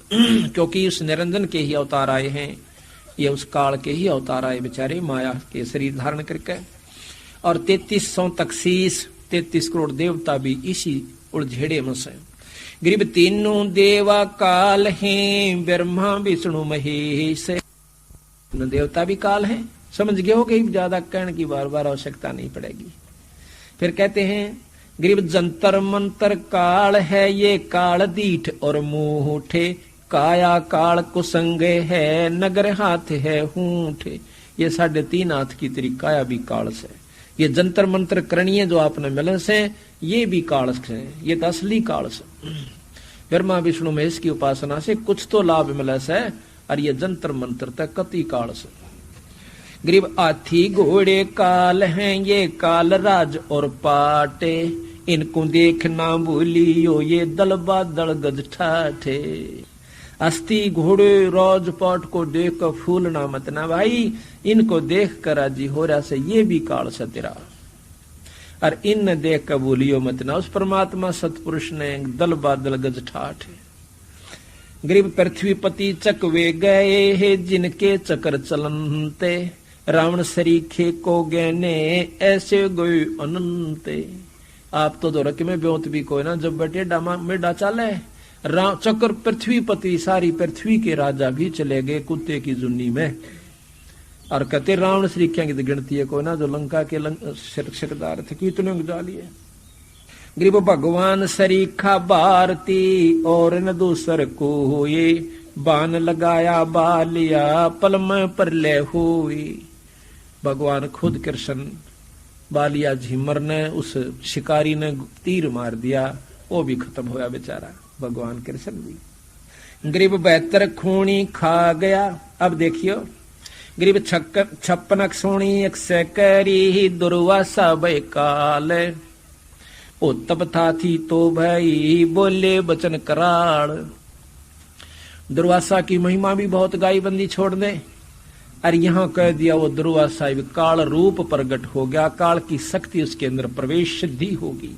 क्योंकि उस निरंजन के ही अवतार आए हैं, ये उस काल के ही अवतार आए बेचारे, माया के शरीर धारण करके। और 33 तक शीश, 33 करोड़ देवता भी इसी उलझेड़े में से। गरीब तीनों देवा काल हैं, ब्रह्मा विष्णु महेश, देवता भी काल हैं। समझ गए हो कि ज्यादा कहने की बार बार आवश्यकता नहीं पड़ेगी। फिर कहते हैं गरीब जंतर मंतर काल है ये काल दीठ और मुंठे, काया काल कुसंग है नगर हाथ है हूठे। ये 3.5 हाथ की तेरी काया भी काल से, ये जंतर मंत्र करणीय जो आपने मिले से ये भी काल से, ये तो असली काल से। ब्रह्मा विष्णु महेश की उपासना से कुछ तो लाभ मिले से, और ये जंतर मंत्र तक कति काल से। गरीब हाथी घोड़े काल हैं ये काल राज और पाटे, इनको देखना भूलियो ये दल बादल गज ठाठे। अस्थि घोड़े राजपाट को देख कर फूलना मत ना भाई, इनको देख कर राजी हो रहा से ये भी काल से तेरा। और इन देख कर भूलियो मत ना उस परमात्मा सतपुरुष ने दल बादल गज ठाठे। गरीब पृथ्वीपति चकवे गए है जिनके चक्र चलनते, रावण सरीखे को गहने ऐसे गए अनंते। आप तो रख में ब्योत भी कोई ना, जब बेटे डामा में डा चाले चक्र पृथ्वीपति, सारी पृथ्वी के राजा भी चले गए कुत्ते की जुन्नी में। और कहते रावण सरीखिया की गिनती है कोई ना, जो लंका के सरदार थे कितने जा लिए। गरीब भगवान सरीखा भारती और न दूसर को ये बान लगाया बालिया पल में परलय हुई। भगवान खुद कृष्ण बालिया झिमर ने उस शिकारी ने तीर मार दिया, वो भी खत्म होया बेचारा भगवान कृष्ण भी। गरीब 72 खूनी खा गया। अब देखियो गरीब 56 सोनी 100 करी दुर्वासा बैकाल। ओ तब था थी तो भाई बोले बचन कराड़। दुर्वासा की महिमा भी बहुत गाई बंदी छोड़ दे। और यहां कह दिया वो दुर्वासा काल रूप प्रकट हो गया, काल की शक्ति उसके अंदर प्रवेश सिद्धि होगी।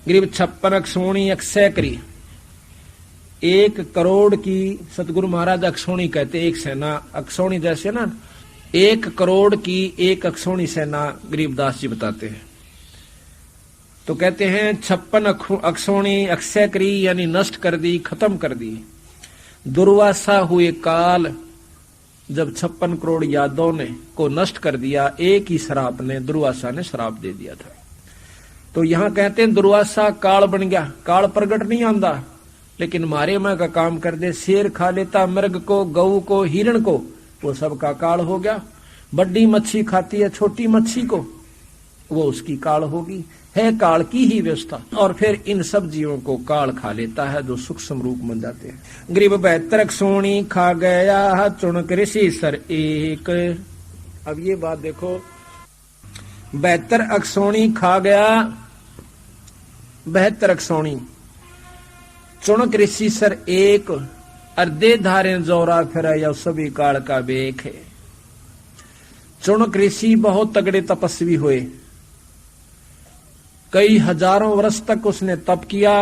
गरीब 56 सोनी 100 करी 1 करोड़ की सतगुरु महाराज अक्षोणी कहते, एक सेना अक्षोणी जैसे ना 1 करोड़ की 1 अक्षोणी सेना गरीबदास जी बताते हैं। तो कहते हैं 56 अक्षोणी 100 करी यानी नष्ट कर दी, खत्म कर दी। दुर्वासा हुए काल जब 56 करोड़ यादवों ने को नष्ट कर दिया, एक ही श्राप ने दुर्वासा ने श्राप दे दिया था। तो यहां कहते हैं दुर्वासा काल बन गया। काल प्रगट नहीं आंदा लेकिन मारे में का काम कर दे। शेर खा लेता मृग को, गऊ को, हिरण को, वो सब का काल हो गया। बड़ी मच्छी खाती है छोटी मच्छी को, वो उसकी काल होगी। है काल की ही व्यवस्था। और फिर इन सब जीवों को काल खा लेता है जो सूक्ष्म रूप बन जाते हैं। गरीब 72 सोनी खा गया चुनक ऋषि सर एक। अब ये बात देखो, 72 अक्षोणी खा गया, 72 अक्षोणी चुनक ऋषि सर एक। अर्धे धारे जोरा फिर या सभी काल का बेख है। चुनक ऋषि बहुत तगड़े तपस्वी हुए, कई हजारों वर्ष तक उसने तप किया।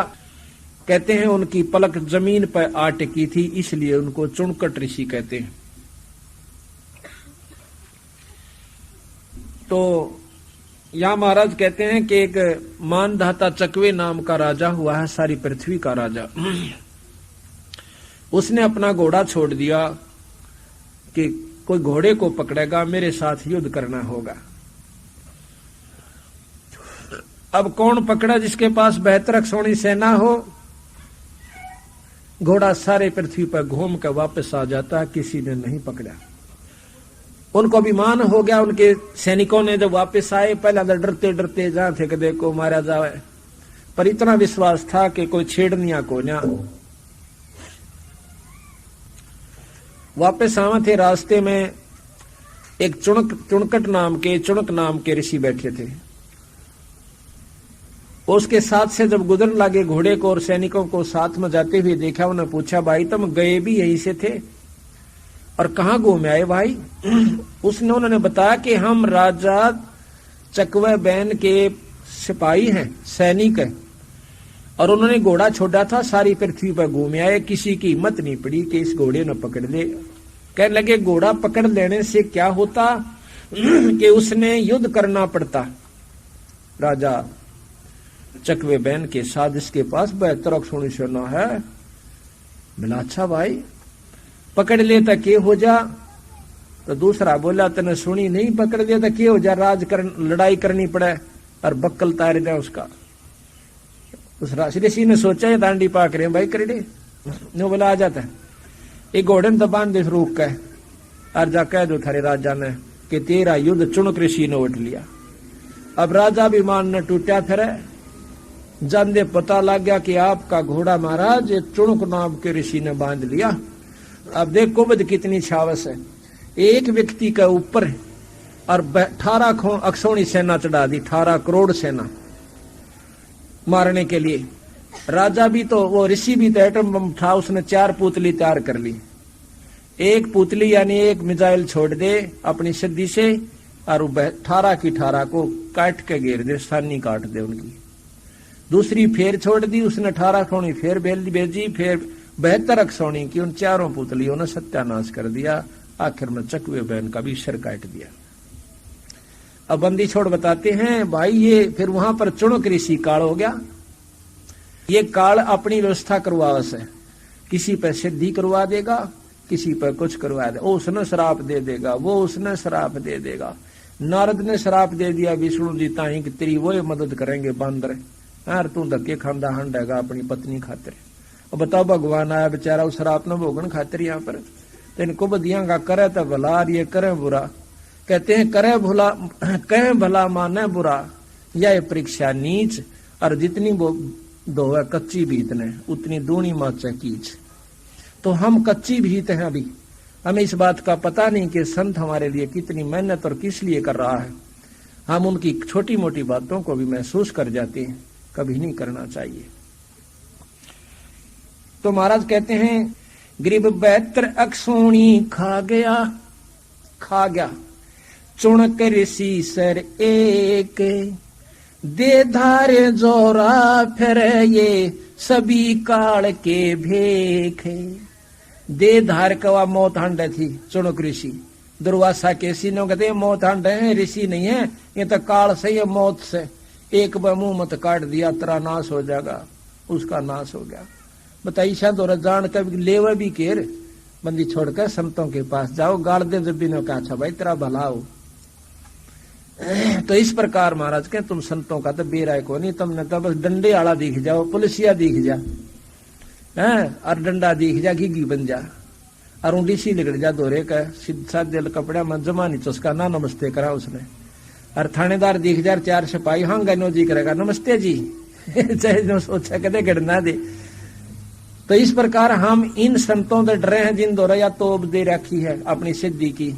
कहते हैं उनकी पलक जमीन पर आ टिकी थी, इसलिए उनको चुनकट ऋषि कहते हैं। तो यहां महाराज कहते हैं कि एक मानधाता चकवे नाम का राजा हुआ है, सारी पृथ्वी का राजा। उसने अपना घोड़ा छोड़ दिया कि कोई घोड़े को पकड़ेगा, मेरे साथ युद्ध करना होगा। अब कौन पकड़ा जिसके पास 72 अक्षोणी सेना हो? घोड़ा सारे पृथ्वी पर घूम कर वापस आ जाता, किसी ने नहीं पकड़ा। उनको अभिमान हो गया। उनके सैनिकों ने जब वापस आए, पहले तो डरते डरते जहां थे कि देखो मारा जाए, पर इतना विश्वास था कि कोई छेड़निया को ना। वापस आवा थे, रास्ते में एक चुनक नाम के ऋषि बैठे थे। उसके साथ से जब गुजरने लगे घोड़े को और सैनिकों को साथ में जाते हुए देखा, उन्हें पूछा भाई तुम गए भी यहीं से थे और कहां घूमे आए भाई? उन्होंने बताया कि हम राजा चकवे बैन के सिपाही हैं, सैनिक हैं, और उन्होंने घोड़ा छोड़ा था, सारी पृथ्वी पर घूमे आए, किसी की हिम्मत नहीं पड़ी कि इस घोड़े ने पकड़ ले। कहने लगे घोड़ा पकड़ लेने से क्या होता कि उसने युद्ध करना पड़ता राजा चकवे बैन के साथ, इसके पास 72 अक्षोणी सेना है। बोला अच्छा भाई पकड़ लेता के हो जा? तो दूसरा बोला तने सुनी नहीं, पकड़ लेता के हो जा, लड़ाई करनी पड़े और बक्कल तार दे उसका। उस ऋषि ने सोचा ये दांडी पाक रहे भाई कर दे। नो बोला आ जाता है, एक घोड़े तो बांध दे रोक के और जा कह दो थारे राजा ने कि तेरा युद्ध चुनक ऋषि ने उठ लिया। अब राजा विमान न टूटा, फिर जानदे पता लग गया कि आपका घोड़ा महाराज चुनक नाम के ऋषि ने बांध लिया। अब देख कुबद कितनी छावस है, एक व्यक्ति के ऊपर और 18 अक्षोणी सेना चढ़ा दी, 18 करोड़ सेना मारने के लिए। राजा भी तो, वो ऋषि भी तो एटम बम था, उसने 4 पुतली तैयार कर ली। एक पुतली यानी एक मिसाइल छोड़ दे अपनी सिद्धि से और 18 की 18 को काट के घेर दे, सानी काट दे उनकी। दूसरी फेर छोड़ दी उसने, 18 अक्षोणी फेर भेजी, फिर 72 अक्षोणी की उन 4 पुतलियों ने सत्यानाश कर दिया। आखिर में चकवे बैन का भी सिर काट दिया। अब बंदी छोड़ बताते हैं भाई ये फिर वहां पर चुनक ऋषि काल हो गया। ये काल अपनी व्यवस्था करवावस है, किसी पर सिद्धि करवा देगा, किसी पर कुछ करवा दे। वो उसने श्राप दे देगा, वो उसने श्राप दे देगा। नारद ने श्राप दे दिया विष्णु जी ताई कि तेरी वो मदद करेंगे बांदर, यार तू धक्के खांदा हंडेगा अपनी पत्नी खातिर। और बताओ भगवान आया बेचारा उस रात न भोगन खातिर यहाँ पर, तो इनको बदिया का करे तो भला ये करे बुरा। कहते हैं करे भला कहे भला माने बुरा, यह परीक्षा नीच, और जितनी वो दोवे कच्ची भीत ने उतनी दूनी माचा कीच। तो हम कच्ची भीत हैं, अभी हमें इस बात का पता नहीं कि संत हमारे लिए कितनी मेहनत और किस लिए कर रहा है। हम उनकी छोटी मोटी बातों को भी महसूस कर जाते हैं, कभी नहीं करना चाहिए। तो महाराज कहते हैं गरीब बैतर अक्सोणी खा गया चुणक ऋषि सर एक, दे धारे जोरा फिर ये सभी काल के भेख। दे धार कवा मौत हंड थी चुणक ऋषि, दुर्वासा के सीनों कहते मौत हंड है, ऋषि नहीं है, ये तो काल से है, मौत से। एक बार मुंह मत काट दिया तेरा नाश हो जाएगा, उसका नाश हो गया। बताइए शायद और जान कभी लेवा भी केर, बंदी छोड़कर संतों के पास जाओ, गाड़ दे जब भी ने कहा अच्छा भाई तेरा भला हो। तो इस प्रकार महाराज के तुम संतों का तो बेराय को नहीं, तुमने तो बस डंडे आला दिख जाओ, पुलिसिया दिख जा और डंडा दिख जा, घी बन जा, और ऊँडी सी लिगड़ जा दोरे का सीधा दिल कपड़ा में जमा नहीं चुसका ना नमस्ते करा उसने। और थानेदार दिख जा, चार सिपाही हाँ गनो जी करेगा नमस्ते जी चाहे जो सोचा कदे गड़ना दे। तो इस प्रकार हम इन संतों से डरे हैं जिन द्वारा या तोब दे रखी है अपनी सिद्धि की,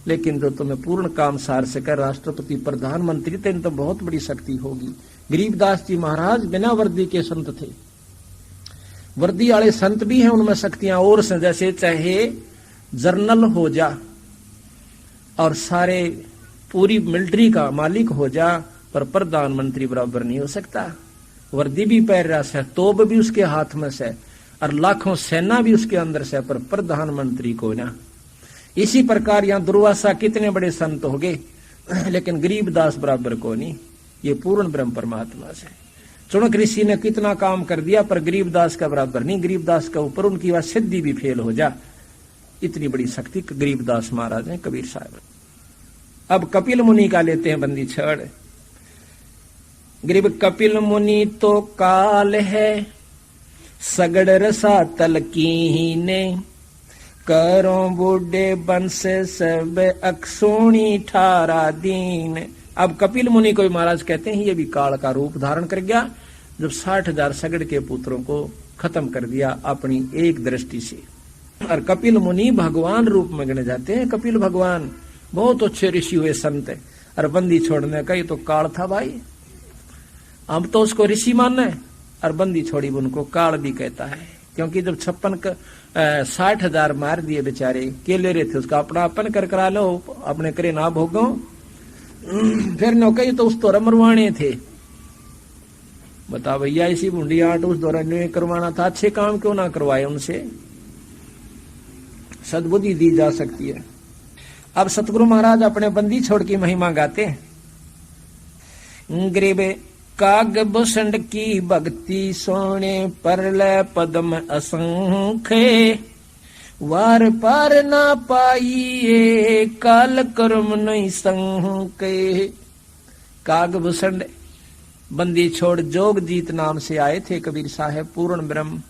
लेकिन जो तुम्हें पूर्ण काम सार सके राष्ट्रपति प्रधानमंत्री, तेन तो बहुत बड़ी शक्ति होगी। गरीबदास जी महाराज बिना वर्दी के संत थे, वर्दी वाले संत भी हैं, उनमें शक्तियां और से, जैसे चाहे जर्नल हो जा और सारे पूरी मिलिट्री का मालिक हो जा, पर प्रधानमंत्री बराबर नहीं हो सकता। वर्दी भी पहन रहा से, तोब भी उसके हाथ में से, और लाखों सेना भी उसके अंदर से, पर प्रधानमंत्री को ना। इसी प्रकार यहाँ दुर्वासा कितने बड़े संत हो गए, लेकिन गरीबदास बराबर को नहीं, ये पूर्ण ब्रह्म परमात्मा से। चुणक ऋषि ने कितना काम कर दिया, पर गरीबदास का बराबर नहीं, गरीबदास का ऊपर उनकी वह सिद्धि भी फेल हो जा, इतनी बड़ी शक्ति गरीबदास महाराज हैं, कबीर साहब। अब कपिल मुनि का लेते हैं बंदी छड़। गरीब कपिल मुनि तो काल है, सगड़ रसा तलकीने, करो बूढ़े बंस सब अक्सोणी ठारा दीन। अब कपिल मुनि को भी महाराज कहते हैं ये भी काल का रूप धारण कर गया, जब 60,000 सगड़ के पुत्रों को खत्म कर दिया अपनी एक दृष्टि से। और कपिल मुनि भगवान रूप में गणे जाते हैं, कपिल भगवान बहुत अच्छे ऋषि हुए संत है। और बंदी छोड़ने का ये तो काल था भाई, हम तो उसको ऋषि मानना है, और बंदी छोड़ी उनको काल भी कहता है, क्योंकि जब 60,000 मार दिए बेचारे, केले रहे थे, उसका अपना अपन कर करा लो, अपने करे ना भोगो। फिर नौकरी तो उस दौरा मरवाने थे, बता भैया इसी बूंदी आट उस दौरान करवाना था, अच्छे काम क्यों ना करवाए उनसे, सद्बुद्धि दी जा सकती है। अब सतगुरु महाराज अपने बंदी छोड़ की महिमा गाते हैं। गरीब काग भूषण की भक्ति सोने परलय पद्म असंख्य, वार पार ना पाइए काल कर्म नहीं संके। काग भूषण बंदी छोड़ जोग जीत नाम से आए थे कबीर साहब पूर्ण ब्रह्म।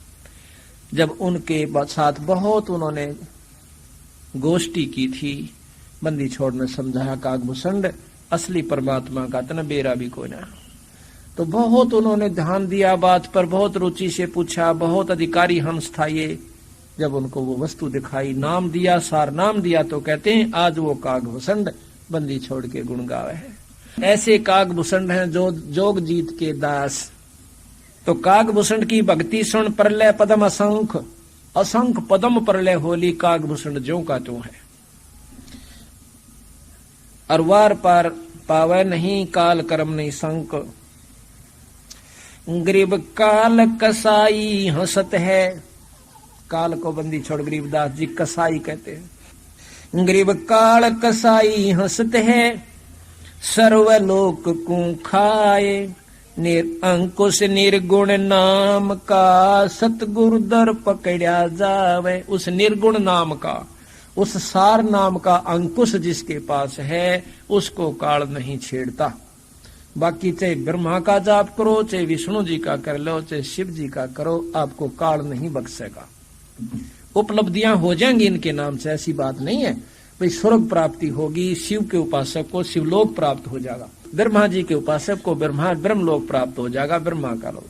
जब उनके साथ बहुत उन्होंने गोष्ठी की थी, बंदी छोड़ ने समझाया कागभूषण असली परमात्मा का तना बेरा भी कोई ना। तो बहुत उन्होंने ध्यान दिया बात पर, बहुत रुचि से पूछा, बहुत अधिकारी हंस था ये। जब उनको वो वस्तु दिखाई, नाम दिया, सार नाम दिया, तो कहते हैं आज वो कागभूषण बंदी छोड़ के गुण गावे है। ऐसे कागभूषण हैं जो जोग जीत के दास। तो कागभूषण की भक्ति सुन प्रलय पदम असंख्य, असंख्य पदम प्रलय होली, कागभूषण ज्यों का त्यों है। और वार पार पावे नहीं काल कर्म नहीं संक। गरीब काल कसाई हंसत है, काल को बंदी छोड़ गरीबदास जी कसाई कहते हैं। गरीब काल कसाई हंसत है, सर्वलोक को खाए, अंकुश निर्गुण नाम का सतगुरु दर पकड़ा जावे। उस निर्गुण नाम का, उस सार नाम का अंकुश जिसके पास है, उसको काल नहीं छेड़ता। बाकी चाहे ब्रह्मा का जाप करो, चाहे विष्णु जी का कर लो, चाहे शिव जी का करो, आपको काल नहीं बख्शेगा। उपलब्धियां हो जाएंगी इनके नाम से, ऐसी बात नहीं है। भाई स्वर्ग प्राप्ति होगी, शिव के उपासक को शिवलोक प्राप्त हो जाएगा, ब्रह्मा जी के उपासक को ब्रह्मलोक प्राप्त हो जाएगा, ब्रह्मा का लोक।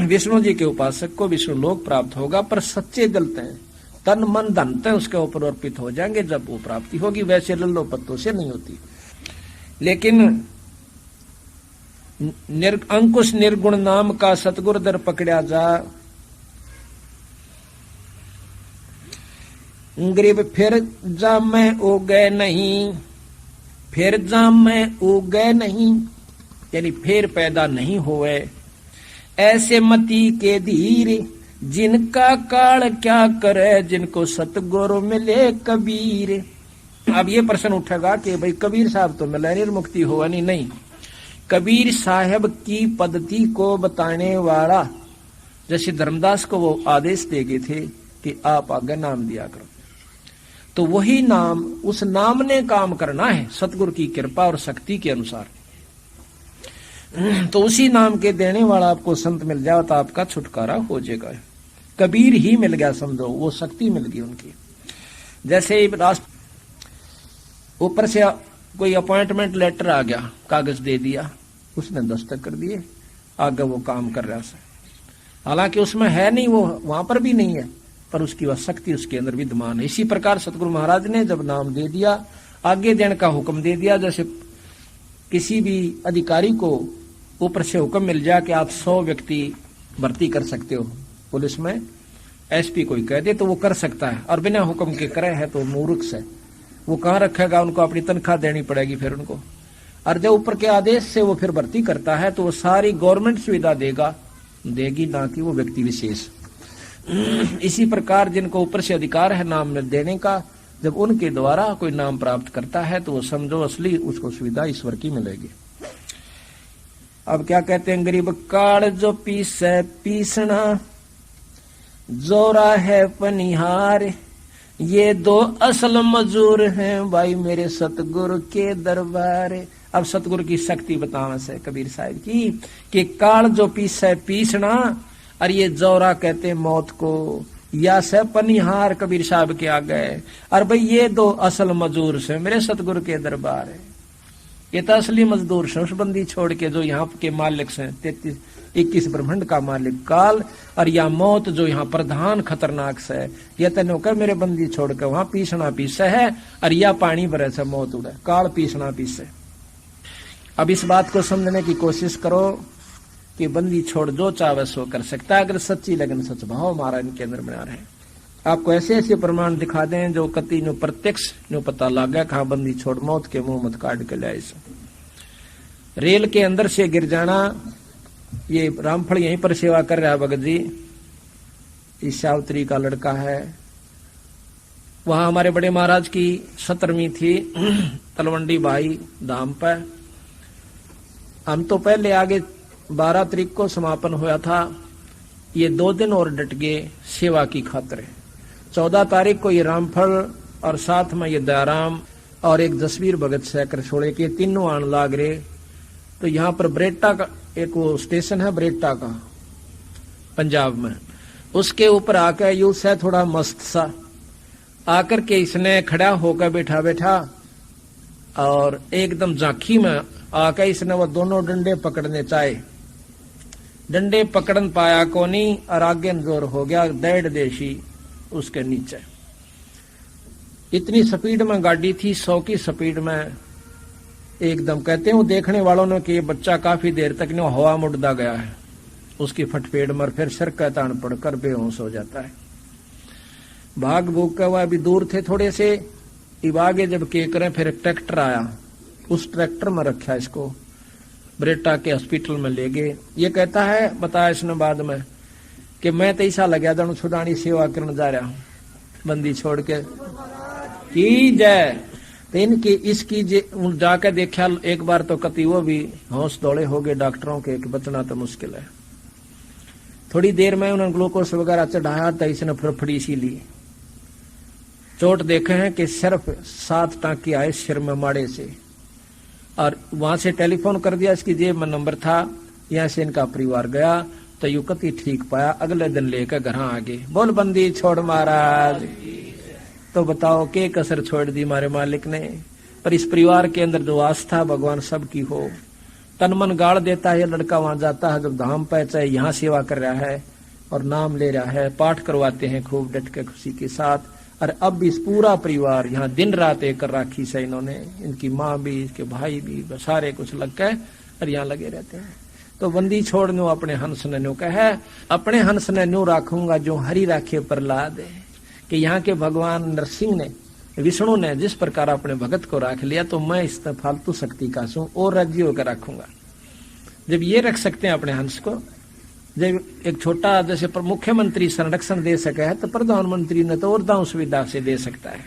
विष्णु जी के उपासक को विष्णु लोक प्राप्त होगा। पर सच्चे गलते हैं, तन मन धन तो उसके ऊपर अर्पित हो जाएंगे जब वो प्राप्ति होगी, वैसे लल्लो पत्तों से नहीं होती। लेकिन अंकुश निर्गुण नाम का सतगुर दर पकड़ा जा, गरीब फिर जाम में ओ गए नहीं, फिर जाम में ओ गए नहीं, यानी फिर पैदा नहीं हुए। ऐसे मती के धीर जिनका काल क्या करे, जिनको सतगुरु मिले कबीर। अब ये प्रश्न उठेगा कि भाई कबीर साहब तो मिले, निर्मुक्ति हुआ नहीं। कबीर साहब की पद्धति को बताने वाला, जैसे धर्मदास को वो आदेश दे गए थे कि आप आगे नाम दिया करो, तो वही नाम, उस नाम ने काम करना है सतगुरु की कृपा और शक्ति के अनुसार। तो उसी नाम के देने वाला आपको संत मिल जाए तो आपका छुटकारा हो जाएगा। कबीर ही मिल गया समझो, वो शक्ति मिल गई उनकी। जैसे राष्ट्र ऊपर से कोई अपॉइंटमेंट लेटर आ गया, कागज दे दिया, उसने दस्तखत कर दिए, आगे वो काम कर रहा है। हालांकि उसमें है नहीं, वो वहां पर भी नहीं है, पर उसकी वह शक्ति उसके अंदर विद्यमान है। इसी प्रकार सतगुरु महाराज ने जब नाम दे दिया, आगे देने का हुक्म दे दिया। जैसे किसी भी अधिकारी को ऊपर से हुक्म मिल जाए कि आप 100 व्यक्ति भर्ती कर सकते हो पुलिस में, एसपी कोई कह दे तो वो कर सकता है, और बिना हुक्म के करे है तो मूर्ख से वो कहाँ रखेगा, उनको अपनी तनख्वाह देनी पड़ेगी फिर उनको। और जब ऊपर के आदेश से वो फिर भर्ती करता है तो वो सारी गवर्नमेंट सुविधा देगी, ना कि वो व्यक्ति विशेष। इसी प्रकार जिनको ऊपर से अधिकार है नाम देने का, जब उनके द्वारा कोई नाम प्राप्त करता है तो वो समझो असली उसको सुविधा ईश्वर की मिलेगी। अब क्या कहते हैं, गरीब काल जो पीसे पीसना, जोरा है पनिहार, ये 2 असल मजूर हैं भाई मेरे सतगुरु के दरबार। अब सतगुरु की शक्ति बताने से कबीर साहब की कि काल जो पीसे पीसना, और ये जोरा कहते मौत को, या से पनिहार कबीर साहब के आ गए, और भाई ये 2 असल मजदूर से मेरे सतगुरु के दरबार है। ये तो असली मजदूर से, उस बंदी छोड़ के जो यहाँ के मालिक से 21 ब्रह्मांड का मालिक काल, और या मौत जो यहाँ प्रधान खतरनाक से, ये तेनो कर मेरे बंदी छोड़ के वहां पीसना पीसे है, और या पानी भरे से मौत उड़े, काल पीसना पीसे। अब इस बात को समझने की कोशिश करो कि बंदी छोड़ जो चाहे सो कर सकता है, अगर सच्ची लगन सच भाव हमारा इनके अंदर बना रहे। आपको ऐसे ऐसे प्रमाण दिखा दें जो कति नो प्रत्यक्ष नो पता लगा, कहा बंदी छोड़ मौत के मुंह मत काट के लाए। रेल के अंदर से गिर जाना, ये रामफल यहीं पर सेवा कर रहा है भगत जी, इस सावित्री का लड़का है। वहां हमारे बड़े महाराज की 17वीं थी तलवंडी भाई धाम पर। हम तो पहले आगे 12 तारीख को समापन हुआ था, ये 2 दिन और डट गए सेवा की खातिर। 14 तारीख को ये रामफल और साथ में ये दयाराम और एक जसवीर भगत शेखर छोड़े के तीनों आन लाग रहे। तो यहाँ पर ब्रेटा का एक वो स्टेशन है ब्रेटा का पंजाब में, उसके ऊपर आकर यूस है थोड़ा मस्त सा, आकर के इसने खड़ा होकर बैठा और एकदम झांकी में आकर इसने वो दोनों डंडे पकड़ने चाहे, डंडे पकड़न पाया को नहीं, और आगे जोर हो गया 1.5 देशी उसके नीचे। इतनी स्पीड में गाड़ी थी, 100 की स्पीड में एकदम। कहते हैं वो देखने वालों ने कि ये बच्चा काफी देर तक नहीं हवा मुड़दा गया है, उसकी फटफेड़ मर फिर सर का तान पड़कर बेहोश हो जाता है। भाग भूग का हुआ, अभी दूर थे थोड़े से, इब आगे जब के करें फिर ट्रैक्टर आया, उस ट्रैक्टर में रखा इसको ब्रेटा के हॉस्पिटल में ले गए। ये कहता है, बताया इसने बाद में, कि मैं तो ऐसा लगा जाऊं छुड़ानी सेवा करने जा रहा हूं बंदी छोड़ के की जय। तो इनकी इसकी जाकर देखा एक बार तो कति वो भी होश दौड़े हो गए डॉक्टरों के कि बचना तो मुश्किल है। थोड़ी देर में उन्होंने ग्लूकोज वगैरह चढ़ाया तो इसने फड़फड़ी सी ली। चोट देखे हैं कि सिर्फ 7 टांके आए सिर में माड़े से, और वहां से टेलीफोन कर दिया, इसकी जेब में नंबर था, यहाँ से इनका परिवार गया तो युवती ठीक पाया, अगले दिन लेकर घर आ गए। बोल बंदी छोड़ महाराज। तो बताओ के कसर छोड़ दी हमारे मालिक ने। पर इस परिवार के अंदर जो आस्था भगवान सबकी हो, तन मन गाड़ देता है। लड़का वहां जाता है जब धाम पे, चाहे यहाँ सेवा कर रहा है और नाम ले रहा है, पाठ करवाते हैं खूब डट के खुशी के साथ। और अब भी इस पूरा परिवार यहाँ दिन रात एक कर राखी से इन्होंने, इनकी माँ भी, इसके भाई भी, सारे कुछ लग के और यहाँ लगे रहते हैं। तो बंदी छोड़ नो अपने हंस ने नो कहे, अपने हंस ने नो राखूंगा जो हरि राखे प्रहलाद। कि यहाँ के भगवान नरसिंह ने, विष्णु ने जिस प्रकार अपने भगत को राख लिया, तो मैं इस फालतू शक्ति का सू और राज्य होकर रखूंगा। जब ये रख सकते हैं अपने हंस को, जब एक छोटा जैसे मुख्यमंत्री संरक्षण दे सका है, तो प्रधानमंत्री ने तो और दांव सुविधा से दे सकता है।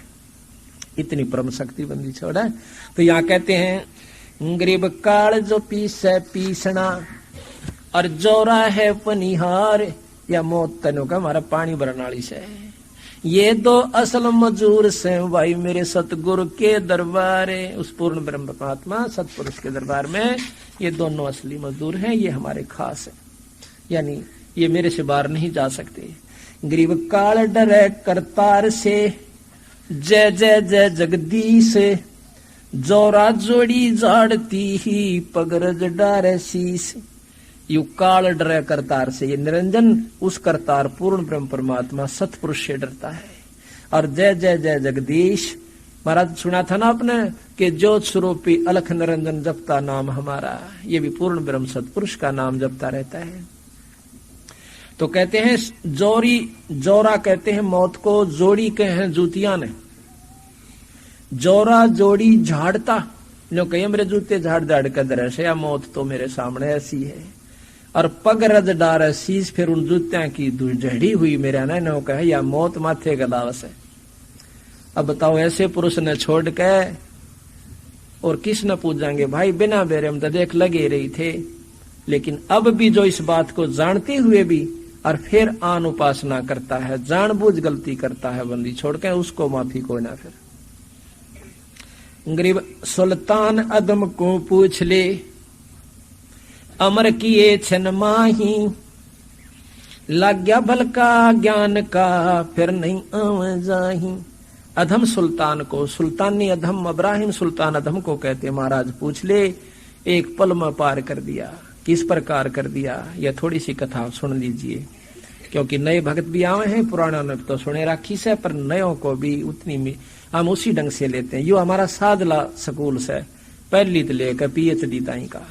इतनी परम शक्ति बंदी छोड़ है। तो यहाँ कहते हैं गरीब काल जो पीसे पीसना और जोरा है पनिहार, या मौत तनु का हमारा पानी भरने वाली से। ये दो असल मजूर से भाई मेरे सतगुरु के दरबार, उस पूर्ण ब्रह्म परमात्मा सतपुरुष के दरबार में ये दोनों असली मजदूर हैं, ये हमारे खास है, यानी ये मेरे से बाहर नहीं जा सकते। गरीब काल डरे करतार से, जय जय जय जगदीश, जोरा जोड़ी झाड़ती ही पगरज डारे शीश। यू काल डरे करतार से, ये निरंजन उस करतार पूर्ण ब्रह्म परमात्मा सतपुरुष से डरता है। और जय जय जय जगदीश, महाराज सुना था ना आपने कि ज्योत स्वरूपी अलख निरंजन जपता नाम हमारा, ये भी पूर्ण ब्रह्म सतपुरुष का नाम जपता रहता है। तो कहते हैं जोरी, जोरा कहते हैं मौत को, जोड़ी कहे हैं जूतियां ने। जोरा जोड़ी झाड़ता, जो कहे मेरे जूते झाड़ झाड़ कर दर से, या मौत तो मेरे सामने ऐसी है। और पग रज डार शीश, फिर उन जूतियां की झड़ी हुई मेरा न कहे, या मौत माथे गलावस है। अब बताओ ऐसे पुरुष ने छोड़ के और किस न पूजेंगे भाई, बिना बेरे हम तो देख लगे रही थे। लेकिन अब भी जो इस बात को जानते हुए भी और फिर आन उपासना करता है, जानबूझ गलती करता है बंदी छोड़ के, उसको माफी कोई ना। फिर गरीब सुल्तान अदम को पूछ ले, अमर किए छन माही, लग गया भल का ज्ञान का फिर नहीं आव जाही। अधम सुल्तान को, सुल्तानी अधम अब्राहिम सुल्तान अधम को कहते महाराज पूछ ले, एक पल में पार कर दिया। किस प्रकार कर दिया, यह थोड़ी सी कथा सुन लीजिए, क्योंकि नए भक्त भी आए हैं, पुराना ने तो सुने राखी से, पर नयों को भी उतनी हम उसी ढंग से लेते हैं। यो हमारा साधला स्कूल से पहली तो लेकर PhD ताई का,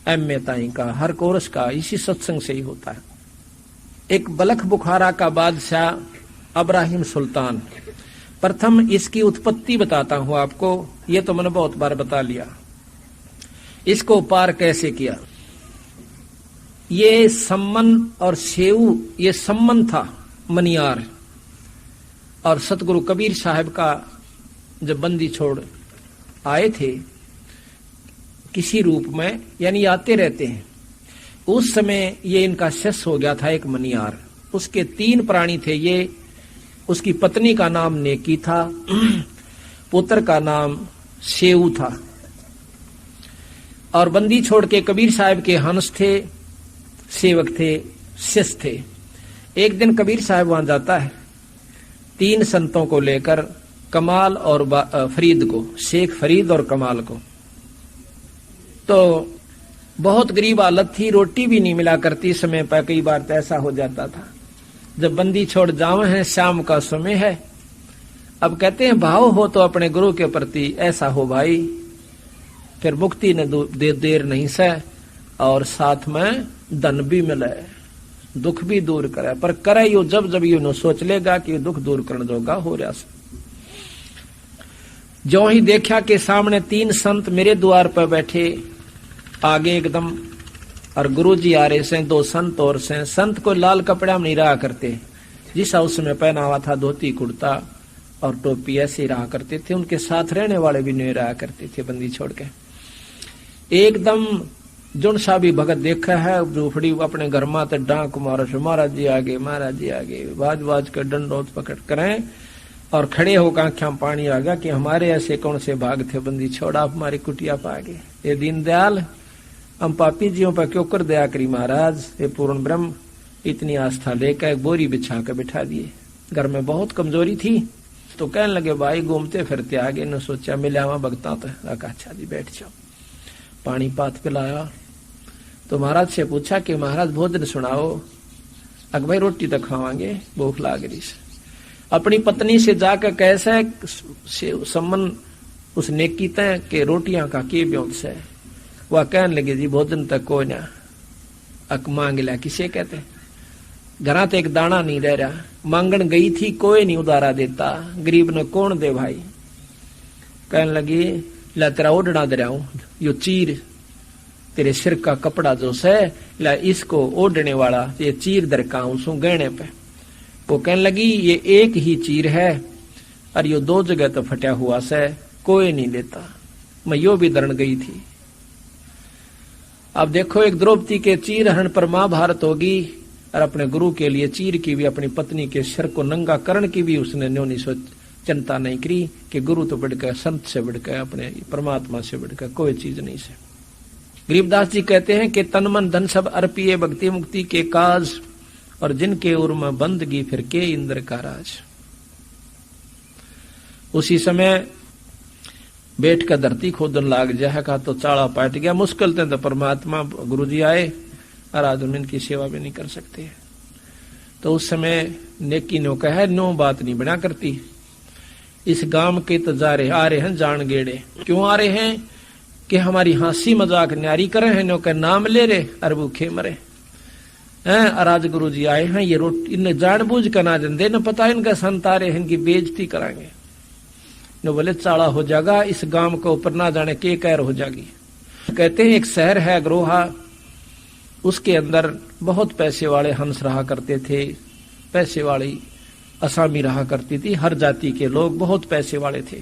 MA ताई का, हर कोर्स का इसी सत्संग से ही होता है। एक बलख बुखारा का बादशाह अब्राहिम सुल्तान, प्रथम इसकी उत्पत्ति बताता हूं आपको, ये तो मैंने बहुत बार बता लिया। इसको पार कैसे किया, ये सम्मन और सेऊ, ये सम्मन था मनियार। और सतगुरु कबीर साहब का जब बंदी छोड़ आए थे किसी रूप में, यानी आते रहते हैं, उस समय ये इनका शिष्य हो गया था एक मनियार। उसके 3 प्राणी थे, ये उसकी पत्नी का नाम नेकी था, पुत्र का नाम सेऊ था, और बंदी छोड़ के कबीर साहब के हंस थे, सेवक थे, शिष्य थे। एक दिन कबीर साहब वहां जाता है 3 संतों को लेकर, कमाल और फरीद को, शेख फरीद और कमाल को। तो बहुत गरीब हालत थी, रोटी भी नहीं मिला करती समय पर, कई बार तो ऐसा हो जाता था। जब बंदी छोड़ जावे हैं, शाम का समय है, अब कहते हैं भाव हो तो अपने गुरु के प्रति ऐसा हो भाई, फिर मुक्ति ने देर नहीं सह, और साथ में धन भी मिले, दुख भी दूर करे। पर करे यो जब जब यू सोच लेगा कि दुख दूर करने जोगा हो रहा से। जो ही देखा कि सामने 3 संत मेरे द्वार पर बैठे, आगे एकदम, और गुरुजी आ रहे से 2 संत और से। संत को लाल कपड़ा में नहीं रहा करते, जिस उसमें पहना हुआ था धोती कुर्ता और टोपी, ऐसे रहा करते थे। उनके साथ रहने वाले भी नहीं रहा करते थे बंदी छोड़ के। एकदम जुन सा भी भगत देखा है झूपड़ी अपने घर में तो डांक मारो, महाराज जी आगे, महाराज जी आगे, बाज बाज कर डंडोत पकड़ करें, और खड़े होकर आंखों पानी आ गया कि हमारे ऐसे कौन से भाग थे बंदी छोड़ा हमारी कुटिया पा गए। ये दीनदयाल हम पापी जियों पर क्यों कर दया करी महाराज। ये पूर्ण ब्रह्म इतनी आस्था लेकर एक बोरी बिछा कर बिठा दिए। घर में बहुत कमजोरी थी तो कहने लगे भाई घूमते फिरते आगे न सोचा मिलावा भगता तो अच्छा जी बैठ जाओ। पानी पात पिलाया तो महाराज से पूछा कि महाराज भोजन सुनाओ। अग भाई रोटी तो खावांगे भूख लाग रही से। अपनी पत्नी से जाकर कैसे सम्मन उस नेकी तय के रोटियां का के ब्योत से वह कहने लगे जी भोजन तक को ना अक मांग लिया किसे कहते घरा तो एक दाना नहीं रह रहा। मांगन गई थी कोई नहीं उदारा देता गरीब ने कौन दे भाई। कहने लगी ला तेरा ओढ़ना दे रहा हूं यो चीर तेरे सिर का कपड़ा जो से ला इसको ओढ़ने वाला ये चीर दरका हूं गहने पे। वो कहने लगी ये एक ही चीर है और यो दो जगह तो फटा हुआ से कोई नहीं लेता। मैं यो भी दरण गई थी। अब देखो एक द्रौपदी के चीर हरण पर महाभारत होगी और अपने गुरु के लिए चीर की भी अपनी पत्नी के सिर को नंगा करण की भी उसने न्योनी सोच चिंता नहीं करी कि गुरु तो बढ़कर संत से बढ़कर अपने परमात्मा से बढ़कर कोई चीज नहीं से। गरीबदास जी कहते हैं कि तन मन धन सब अर्पिए भक्ति मुक्ति के काज और जिनके उर्म बंदगी फिर के इंद्र का राज। उसी समय बैठ कर धरती खोदन लाग जाए का तो चाड़ा पाट गया। मुश्किल थे तो परमात्मा गुरु जी आए और आज हम इनकी सेवा भी नहीं कर सकते। तो उस समय नेकी नो कहे नो बात नहीं बना करती। इस गांव के तो जा रहे आ रहे हैं जान गेड़े क्यों आ रहे हैं कि हमारी हंसी मजाक न्यारी करे हैं नो के नाम ले रहे और भूखे मरे हैं। और आज गुरु जी आए हैं ये रोटी इन्हें जानबूझ कर ना जन दे न पता इनका संत आ रहे हैं इनकी बेइज्जती कराएंगे नो बोले चाड़ा हो जाएगा इस गांव के ऊपर ना जाने के कहर हो जाएगी। कहते हैं एक शहर है अग्रोहा उसके अंदर बहुत पैसे वाले हंस रहा करते थे। पैसे वाली असामी रहा करती थी। हर जाति के लोग बहुत पैसे वाले थे।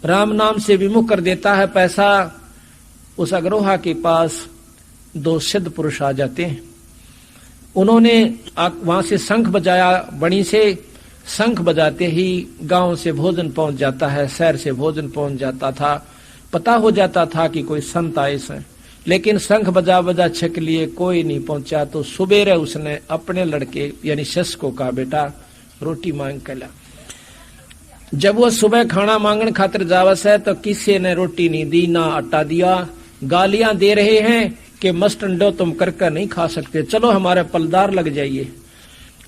राम नाम से विमुख कर देता है पैसा। उस अग्रोहा के पास दो सिद्ध पुरुष आ जाते हैं। उन्होंने वहां से शंख बजाया बणी से। शंख बजाते ही गांव से भोजन पहुंच जाता है शहर से भोजन पहुंच जाता था। पता हो जाता था कि कोई संत आए हैं लेकिन शंख बजा बजा छक लिए कोई नहीं पहुंचा। तो सुबेरे उसने अपने लड़के यानी शश को कहा बेटा रोटी मांग कर ला। जब वो सुबह खाना मांगने खातिर जावस है तो किसी ने रोटी नहीं दी ना आटा दिया। गालियां दे रहे हैं कि मस्टंडो तुम करके नहीं खा सकते चलो हमारे पलदार लग जाइए।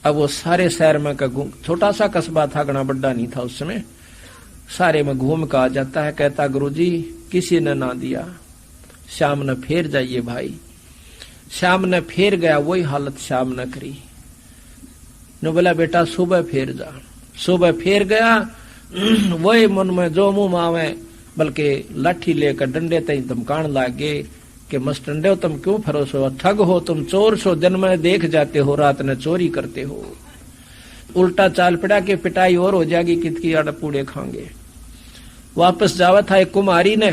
अब वो सारे शहर में का छोटा सा कस्बा था घना बड़ा नहीं था उस समय। सारे में घूम कर आ जाता है कहता गुरुजी किसी ने ना दिया शाम ने फेर जाइए भाई। शाम ने फेर गया वही हालत शाम ने करी। ने बोला बेटा सुबह फेर जा। सुबह फेर गया वही मन में जो मुंह मावे बल्कि लाठी लेकर डंडे तई धमकान लागे कि मस्टंडे तुम क्यों फरोसो ठग हो तुम चोर सो दिन में देख जाते हो रात में चोरी करते हो। उल्टा चाल पड़ा के पिटाई और हो जाएगी कितकी आड़ पूड़े खाएंगे। वापस जावा था एक कुमारी ने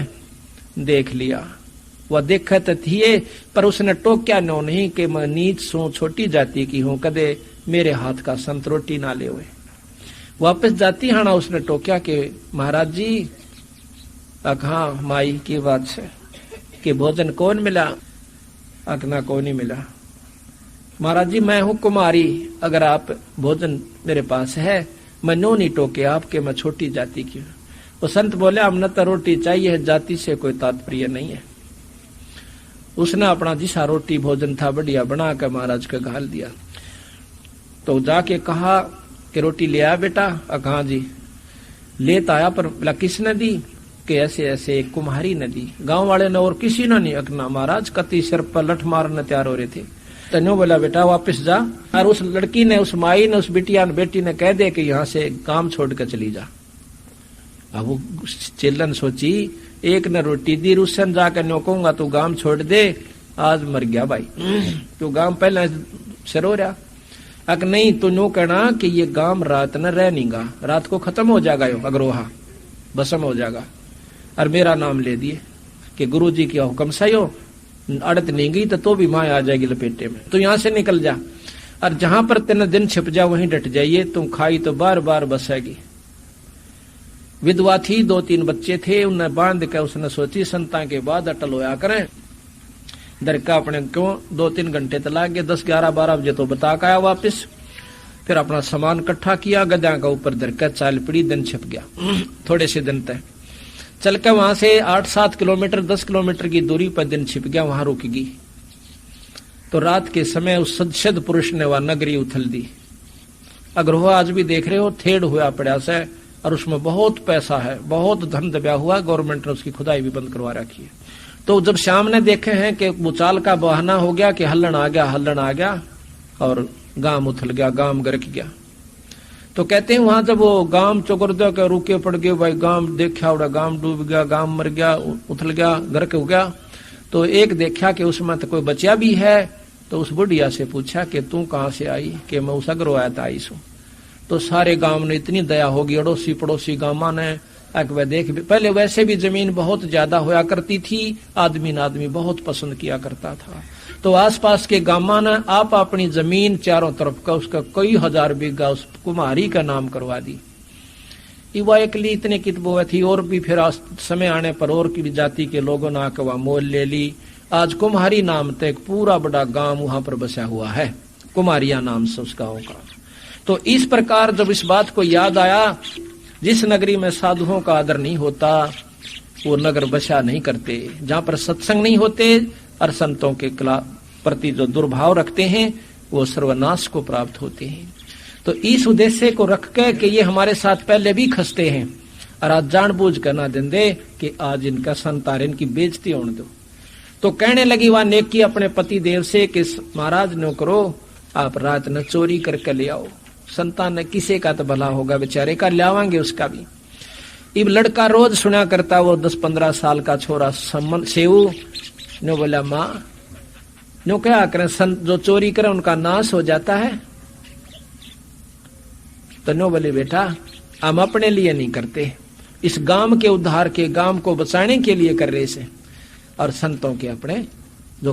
देख लिया। वह देखत थी पर उसने टोक्या नो नहीं कि मैं नीच सो छोटी जाति की हूं कदे मेरे हाथ का संत रोटी ना ले हुए। वापस जाती हाना उसने टोक्या कि महाराज जी अखा माई की बात से कि भोजन कौन मिला। अकना कौन नहीं मिला। महाराज जी मैं हूं कुमारी अगर आप भोजन मेरे पास है मैं नो नहीं टोके आपके मैं छोटी जाति की हूं। वो संत बोले हमने तो रोटी चाहिए जाति से कोई तात्पर्य नहीं है। उसने अपना जिसा रोटी भोजन था बढ़िया बना कर महाराज का घाल दिया। तो जाके कहा कि रोटी ले आया बेटा। कहा जी लेता आया पर बोला किसने दी कि ऐसे ऐसे एक कुम्हारी ने दी। गांव वाले ने और किसी ने नहीं। अकना महाराज कति सिर पर लठ मारने तैयार हो रहे थे। तनो बोला बेटा वापस जा। और उस लड़की ने उस माई ने उस बिटिया ने बेटी ने कह दे कि यहाँ से काम छोड़ कर चली जा। अब वो चिल्लन सोची एक ने रोटी दी रुसन जाकर नो कहूंगा तू गांव छोड़ दे आज मर गया भाई तू गांव पहले सरो रहा। अक नहीं तू नो कहना कि ये गांव रात न रह नहीं गा रात को खत्म हो जाएगा यो अग्रोहा भस्म हो जाएगा। और मेरा नाम ले दिए कि गुरु जी की हुक्म सही हो अड़त नहीं गई तो भी माँ आ जाएगी लपेटे में। तो यहाँ से निकल जा और जहां पर तेना दिन छिप जा वहीं डट जाइए तुम खाई तो बार बार बसेगी विधवा थी, 2-3 बच्चे थे, उन्हें बांध के उसने सोची संता के बाद अटल होया करें। दरका अपने क्यों 2-3 घंटे तो लाग गए, 10-11-12 बजे तो बता के आया वापिस। फिर अपना सामान इकट्ठा किया, गद्या का ऊपर दरका चाल पड़ी, दिन छिप गया। थोड़े से दिन तक चल के वहां से 8-7 किलोमीटर 10 किलोमीटर की दूरी पर दिन छिप गया, वहां रुक गई। तो रात के समय उस सदसद पुरुष ने वह नगरी उथल दी। अगर वो आज भी देख रहे हो, थेड़ हुआ पड़ा से, और उसमें बहुत पैसा है, बहुत धन दबा हुआ, गवर्नमेंट ने उसकी खुदाई भी बंद करवा रखी है। तो जब शाम ने देखे हैं कि भूचाल का बहाना हो गया, कि हल्लन आ गया और गांव उथल गया, गांव गरक गया, तो कहते हैं वहां जब वो गांव चौकरदा के रुके पड़ गए, भाई गांव देखा उड़ा, गांव डूब गया, गांव मर गया, उथल गया, गरक हो गया। तो एक देखा कि उसमें तो कोई बचा भी है, तो उस बुढ़िया से पूछा कि तू कहां से आई, कि मैं उस अग्रो आया था आई सू। तो सारे गांव ने इतनी दया होगी, अड़ोसी पड़ोसी गांव ने वह देख भी, पहले वैसे भी जमीन बहुत ज्यादा होया करती थी, आदमी बहुत पसंद किया करता था। तो आसपास के गांव ने आप अपनी जमीन चारों तरफ का उसका कई हजार बीघा उस कुम्हारी का नाम करवा दी। वह एकली इतने कितबो थी, और भी फिर समय आने पर और की जाति के लोगों ने आकर वह मोल ले ली। आज कुम्हारी नाम तक एक पूरा बड़ा गांव वहां पर बसा हुआ है, कुम्हारिया नाम से उस गांव का। तो इस प्रकार जब इस बात को याद आया, जिस नगरी में साधुओं का आदर नहीं होता वो नगर बसा नहीं करते, जहां पर सत्संग नहीं होते और संतों के प्रति जो दुर्भाव रखते हैं वो सर्वनाश को प्राप्त होते हैं। तो इस उद्देश्य को रख के कि ये हमारे साथ पहले भी खसते हैं, और आज जानबूझ कर ना देंदे कि आज इनका संतार इनकी बेइज्जती होने दो। तो कहने लगी वह नेकी अपने पति देव से कि महाराज नो करो, आप रात न चोरी करके ले आओ, संतान ने किसे का तो भला होगा, बेचारे का लावांगे उसका भी। इब लड़का रोज सुना करता, वो 10-15 साल का छोरा सेऊ ने बोला, माँ नो क्या करें, जो चोरी करे उनका नाश हो जाता है। तो नो बोले, बेटा हम अपने लिए नहीं करते, इस गांव के उद्धार के, गांव को बचाने के लिए कर रहे से, और संतों के अपने जो